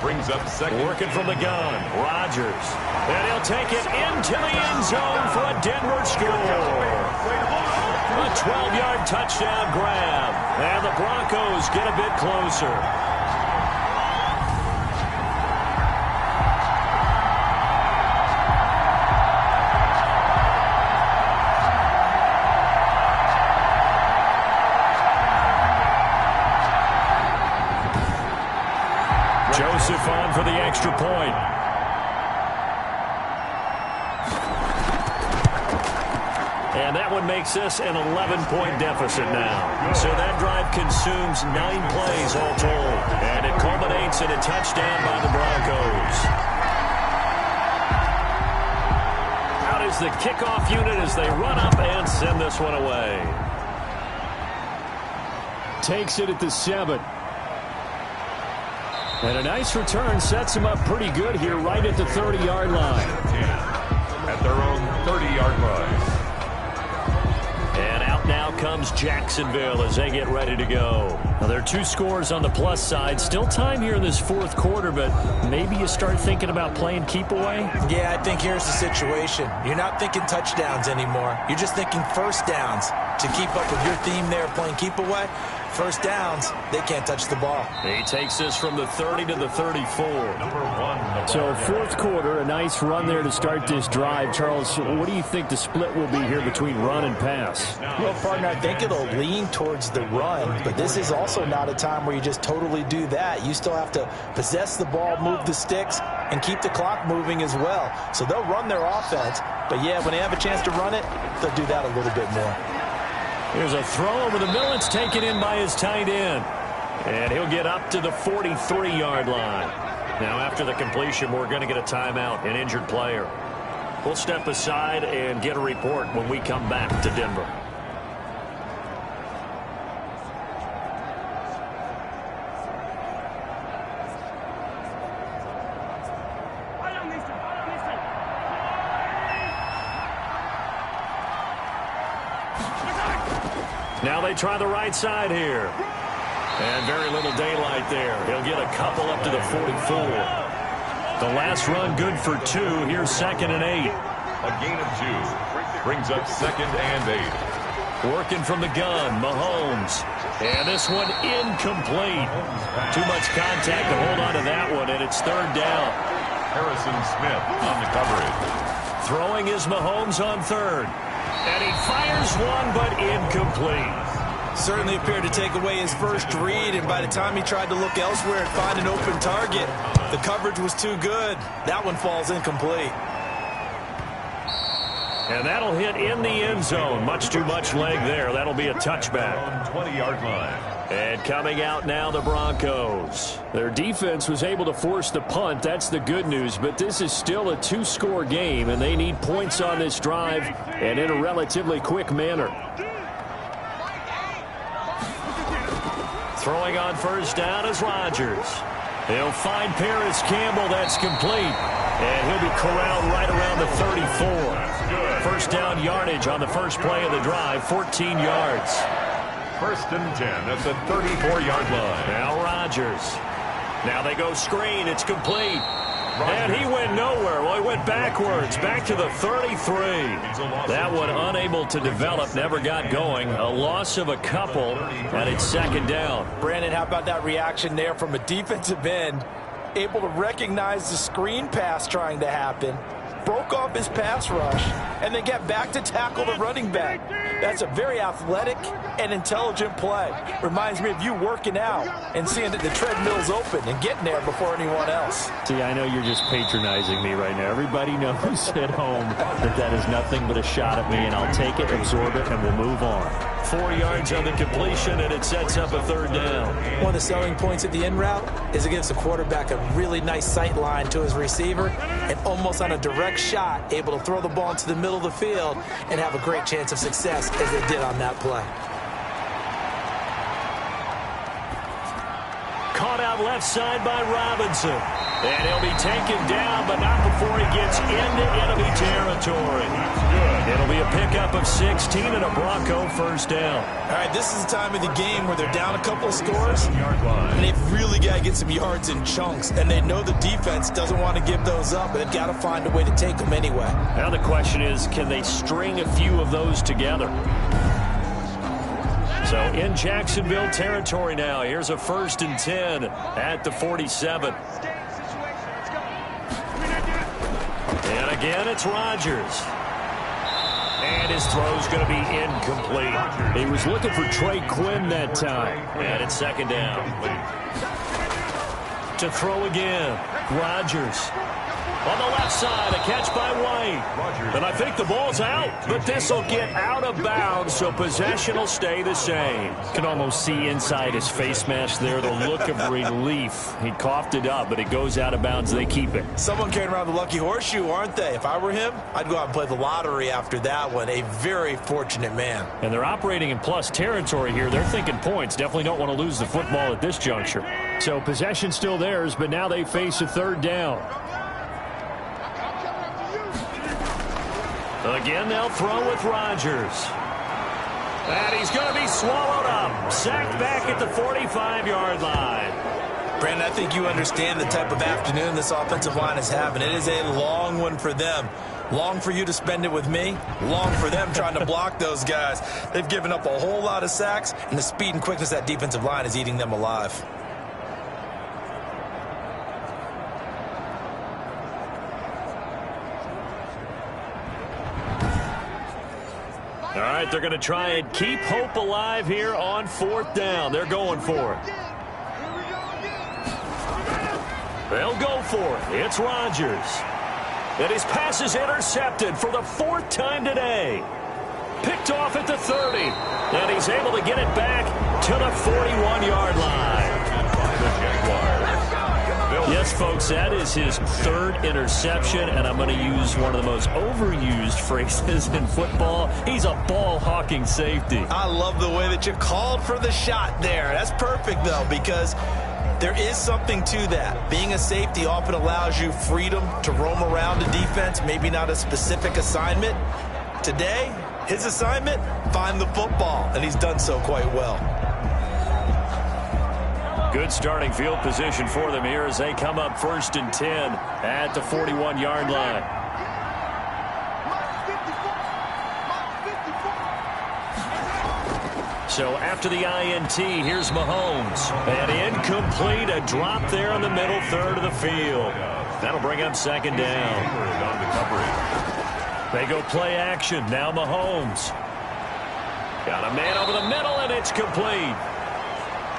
Brings up 2nd. Working from the gun. Rodgers. And he'll take it into the end zone for a Denver score. A 12-yard touchdown grab. And the Broncos get a bit closer. Joseph on for the extra point. And that one makes this an 11-point deficit now. So that drive consumes 9 plays all told. And it culminates in a touchdown by the Broncos. Out is the kickoff unit as they run up and send this one away. Takes it at the 7. And a nice return sets him up pretty good here right at the 30-yard line. At their own 30-yard line. And out now comes Jacksonville as they get ready to go. Now, there are 2 scores on the plus side. Still time here in this 4th quarter, but maybe you start thinking about playing keep away? Yeah, I think here's the situation. You're not thinking touchdowns anymore. You're just thinking 1st downs. To keep up with your theme there, playing keep away, 1st downs, they can't touch the ball. He takes this from the 30 to the 34. Number 1. So 4th quarter, a nice run there to start this drive. Charles, what do you think the split will be here between run and pass? Well, partner, I think it'll lean towards the run, but this is also not a time where you just totally do that. You still have to possess the ball, move the sticks, and keep the clock moving as well. So they'll run their offense, but yeah, when they have a chance to run it, they'll do that a little bit more. Here's a throw over the middle. It's taken in by his tight end. And he'll get up to the 43-yard line. Now, after the completion, we're going to get a timeout, an injured player. We'll step aside and get a report when we come back to Denver. Now they try the right side here. And very little daylight there. He'll get a couple up to the 44. The last run good for 2. Here's 2nd and 8. A gain of 2. Brings up 2nd and 8. Working from the gun, Mahomes. And this one incomplete. Too much contact to hold on to that one, and it's 3rd down. Harrison Smith on the coverage. Throwing is Mahomes on 3rd. And he fires one, but incomplete. Certainly appeared to take away his first read, and by the time he tried to look elsewhere and find an open target, the coverage was too good. That one falls incomplete. And that'll hit in the end zone. Much too much leg there. That'll be a touchback. 20-yard line. And coming out now, the Broncos. Their defense was able to force the punt. That's the good news. But this is still a 2-score game, and they need points on this drive and in a relatively quick manner. Throwing on 1st down is Rodgers. He'll find Paris Campbell. That's complete. And he'll be corralled right around the 34. 1st down yardage on the first play of the drive, 14 yards. 1st and 10 at the 34-yard line. Now Rodgers. Now they go screen. It's complete. And he went nowhere. Well, he went backwards, back to the 33. That one unable to develop, never got going. A loss of a couple, and it's second down. Brandon, how about that reaction there from a defensive end? Able to recognize the screen pass trying to happen, broke off his pass rush, and then get back to tackle the running back. That's a very athletic and intelligent play. Reminds me of you working out and seeing that the treadmill's open and getting there before anyone else. See, I know you're just patronizing me right now. Everybody knows at home that is nothing but a shot at me, and I'll take it, absorb it, and we'll move on. 4 yards on the completion, and it sets up a third down. One of the selling points of the in route is it gives the quarterback a really nice sight line to his receiver, and almost on a direct shot, able to throw the ball into the middle of the field and have a great chance of success as they did on that play. Caught out left side by Robinson. And he'll be taken down, but not before he gets into enemy territory. It'll be a pickup of 16 and a Bronco first down. All right, this is the time of the game where they're down a couple of scores, and they've really got to get some yards in chunks, and they know the defense doesn't want to give those up, but they've got to find a way to take them anyway. Now the question is, can they string a few of those together? So in Jacksonville territory now. Here's a 1st and 10 at the 47. And again, it's Rodgers. And his throw's going to be incomplete. He was looking for Trey Quinn that time. And it's second down. To throw again, Rodgers. On the left side, a catch by White. And I think the ball's out, but this will get out of bounds, so possession will stay the same. Can almost see inside his face mask there the look of relief. He coughed it up, but it goes out of bounds. They keep it. Someone carrying around the lucky horseshoe, aren't they? If I were him, I'd go out and play the lottery after that one. A very fortunate man. And they're operating in plus territory here. They're thinking points. Definitely don't want to lose the football at this juncture. So possession still theirs, but now they face a third down. Again, they'll throw with Rodgers. And he's going to be swallowed up. Sacked back at the 45-yard line. Brandon, I think you understand the type of afternoon this offensive line is having. It is a long one for them. Long for you to spend it with me. Long for them trying to block those guys. They've given up a whole lot of sacks, and the speed and quickness of that defensive line is eating them alive. All right, they're going to try and keep hope alive here on 4th down. They're going for it. They'll go for it. It's Rodgers. And his pass is intercepted for the 4th time today. Picked off at the 30. And he's able to get it back to the 41-yard line. Yes, folks, that is his 3rd interception, and I'm going to use one of the most overused phrases in football. He's a ball-hawking safety. I love the way that you called for the shot there. That's perfect, though, because there is something to that. Being a safety often allows you freedom to roam around a defense, maybe not a specific assignment. Today, his assignment, find the football, and he's done so quite well. Good starting field position for them here as they come up 1st and 10 at the 41-yard line. So after the INT, here's Mahomes. And incomplete, a drop there in the middle third of the field. That'll bring up 2nd down. They go play action. Now Mahomes. Got a man over the middle, and it's complete.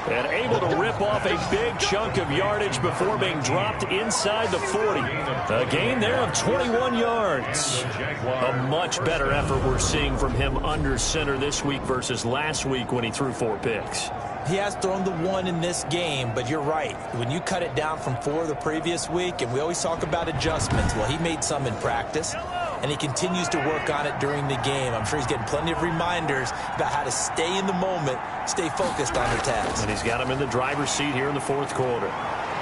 And able to rip off a big chunk of yardage before being dropped inside the 40. A gain there of 21 yards. A much better effort we're seeing from him under center this week versus last week when he threw 4 picks. He has thrown the 1 in this game, but you're right. When you cut it down from 4 the previous week, and we always talk about adjustments, well, he made some in practice, and he continues to work on it during the game. I'm sure he's getting plenty of reminders about how to stay in the moment, stay focused on the task. And he's got him in the driver's seat here in the 4th quarter.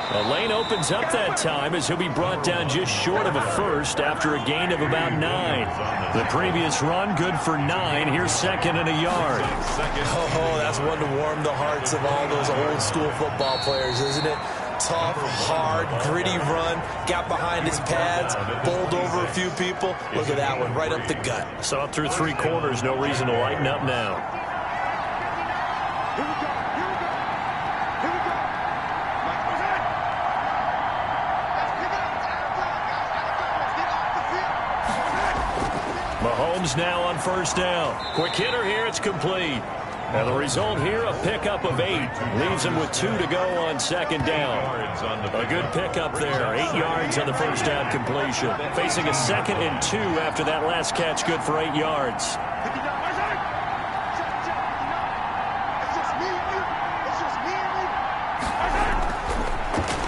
A lane opens up that time as he'll be brought down just short of a first after a gain of about 9. The previous run, good for 9. Here's 2nd and a yard. Oh, that's one to warm the hearts of all those old school football players, isn't it? tough, hard, gritty run. Got behind his pads, bowled over a few people. Look at that one, right up the gut. So up through 3 quarters, no reason to lighten up now. Mahomes now on first down. Quick hitter here, it's complete. And the result here, a pickup of 8. Leaves him with 2 to go on second down. A good pickup there. 8 yards on the first down completion. Facing a 2nd and 2 after that last catch. Good for 8 yards.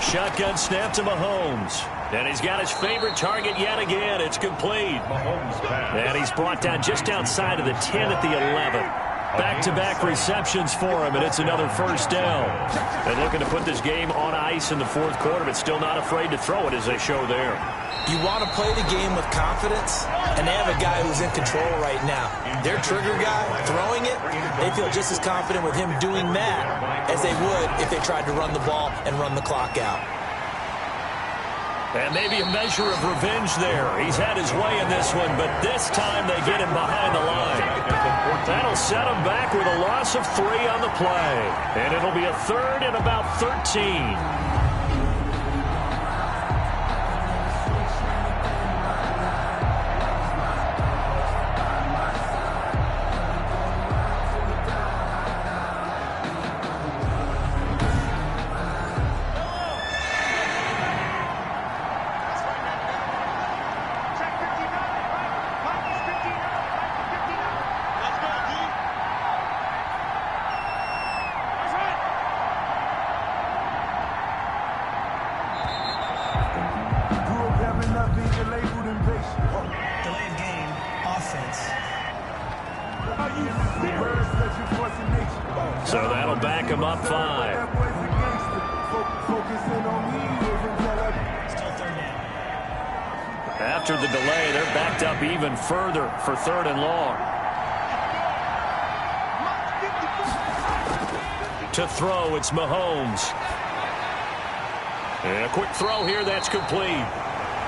Shotgun snap to Mahomes. And he's got his favorite target yet again. It's complete. And he's brought down just outside of the 10 at the 11. Back-to-back receptions for him, and it's another first down. And looking to put this game on ice in the 4th quarter, but still not afraid to throw it as they show there. You want to play the game with confidence, and they have a guy who's in control right now. Their trigger guy, throwing it, they feel just as confident with him doing that as they would if they tried to run the ball and run the clock out. And maybe a measure of revenge there. He's had his way in this one, but this time they get him behind the line. That'll set him back with a loss of 3 on the play. And it'll be a 3rd and about 13. So that'll back him up 5. After the delay, they're backed up even further for 3rd and long. To throw, it's Mahomes. And a quick throw here, that's complete.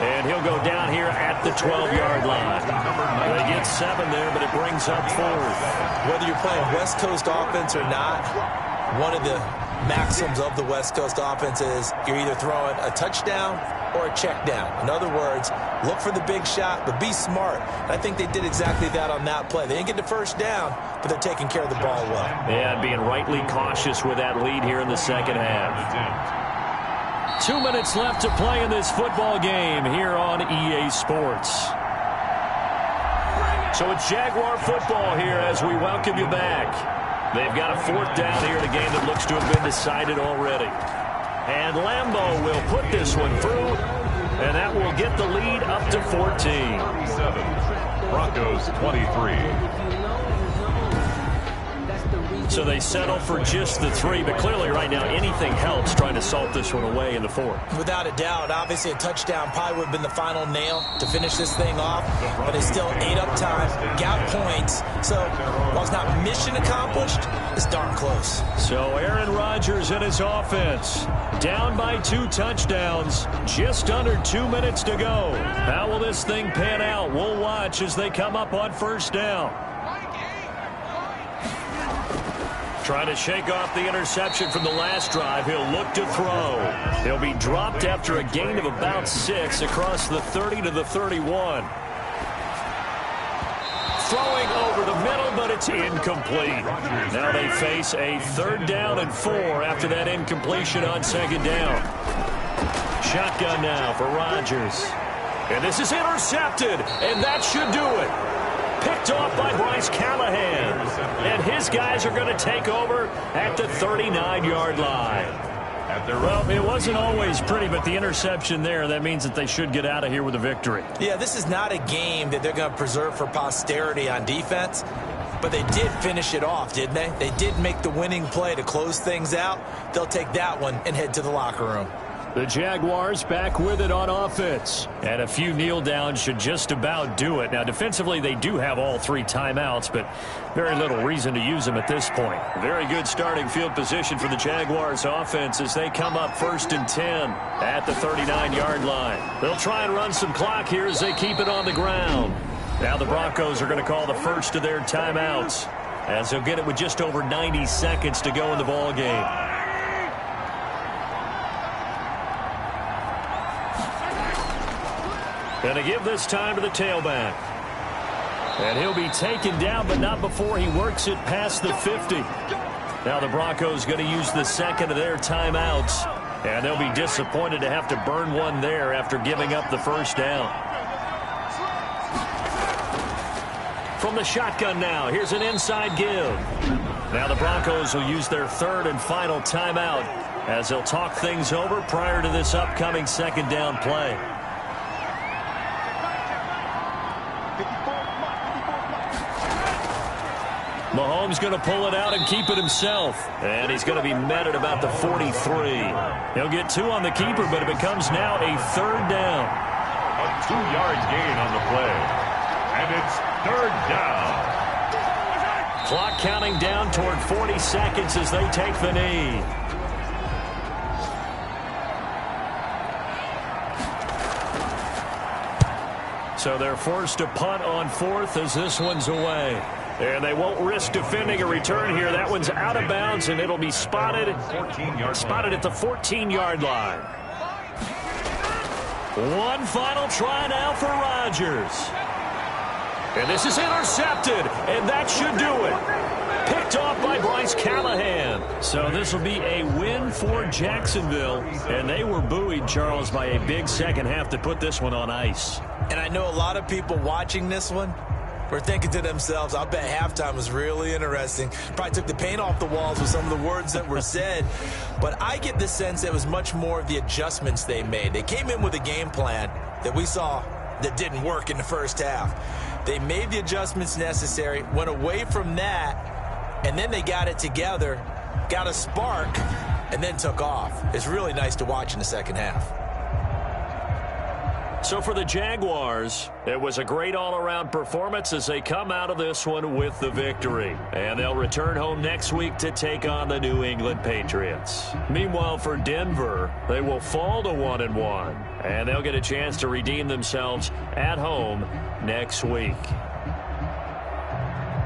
And he'll go down here at the 12-yard line. They get 7 there, but it brings up 4th. Whether you're playing West Coast offense or not, one of the maxims of the West Coast offense is you're either throwing a touchdown or a check down. In other words, look for the big shot, but be smart. And I think they did exactly that on that play. They didn't get the first down, but they're taking care of the ball well. Yeah, being rightly cautious with that lead here in the second half. 2 minutes left to play in this football game here on EA Sports. So it's Jaguar football here as we welcome you back. They've got a 4th down here in a game that looks to have been decided already. And Lambeau will put this one through, and that will get the lead up to 14. 7, Broncos 23. So they settle for just the 3, but clearly right now anything helps trying to salt this one away in the 4th. Without a doubt, obviously a touchdown probably would have been the final nail to finish this thing off, but it's still ate up time, got points, so while it's not mission accomplished, it's darn close. So Aaron Rodgers and his offense down by 2 touchdowns, just under 2 minutes to go. How will this thing pan out? We'll watch as they come up on first down. Trying to shake off the interception from the last drive. He'll look to throw. He'll be dropped after a gain of about 6 across the 30 to the 31. Throwing over the middle, but it's incomplete. Now they face a 3rd down and 4 after that incompletion on 2nd down. Shotgun now for Rodgers. And this is intercepted, and that should do it. Picked off by Bryce Callahan. And his guys are going to take over at the 39-yard line. Well, it wasn't always pretty, but the interception there, that means that they should get out of here with a victory. Yeah, this is not a game that they're going to preserve for posterity on defense, but they did finish it off, didn't they? They did make the winning play to close things out. They'll take that one and head to the locker room. The Jaguars back with it on offense. And a few kneel downs should just about do it. Now, defensively, they do have all 3 timeouts, but very little reason to use them at this point. Very good starting field position for the Jaguars offense as they come up 1st and 10 at the 39-yard line. They'll try and run some clock here as they keep it on the ground. Now the Broncos are going to call the first of their timeouts as they'll get it with just over 90 seconds to go in the ball game. Going to give this time to the tailback. And he'll be taken down, but not before he works it past the 50. Now the Broncos going to use the second of their timeouts. And they'll be disappointed to have to burn one there after giving up the first down. From the shotgun now, here's an inside give. Now the Broncos will use their 3rd and final timeout as they'll talk things over prior to this upcoming second down play. Mahomes going to pull it out and keep it himself. And he's going to be met at about the 43. He'll get 2 on the keeper, but it becomes now a 3rd down. A 2-yard gain on the play. And it's 3rd down. Clock counting down toward 40 seconds as they take the knee. So they're forced to punt on 4th as this one's away. And they won't risk defending a return here. That one's out of bounds, and it'll be spotted at the 14-yard line. One final try now for Rodgers. And this is intercepted, and that should do it. Picked off by Bryce Callahan. So this will be a win for Jacksonville. And they were buoyed, Charles, by a big second half to put this one on ice. And I know a lot of people watching this one were thinking to themselves, I bet halftime was really interesting. Probably took the paint off the walls with some of the words that were said. But I get the sense it was much more of the adjustments they made. They came in with a game plan that we saw that didn't work in the first half. They made the adjustments necessary, went away from that, and then they got it together, got a spark, and then took off. It's really nice to watch in the second half. So for the Jaguars, it was a great all-around performance as they come out of this one with the victory. And they'll return home next week to take on the New England Patriots. Meanwhile, for Denver, they will fall to 1-1. And they'll get a chance to redeem themselves at home next week.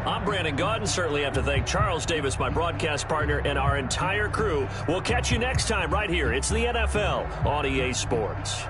I'm Brandon Gaudin. Certainly have to thank Charles Davis, my broadcast partner, and our entire crew. We'll catch you next time right here. It's the NFL on EA Sports.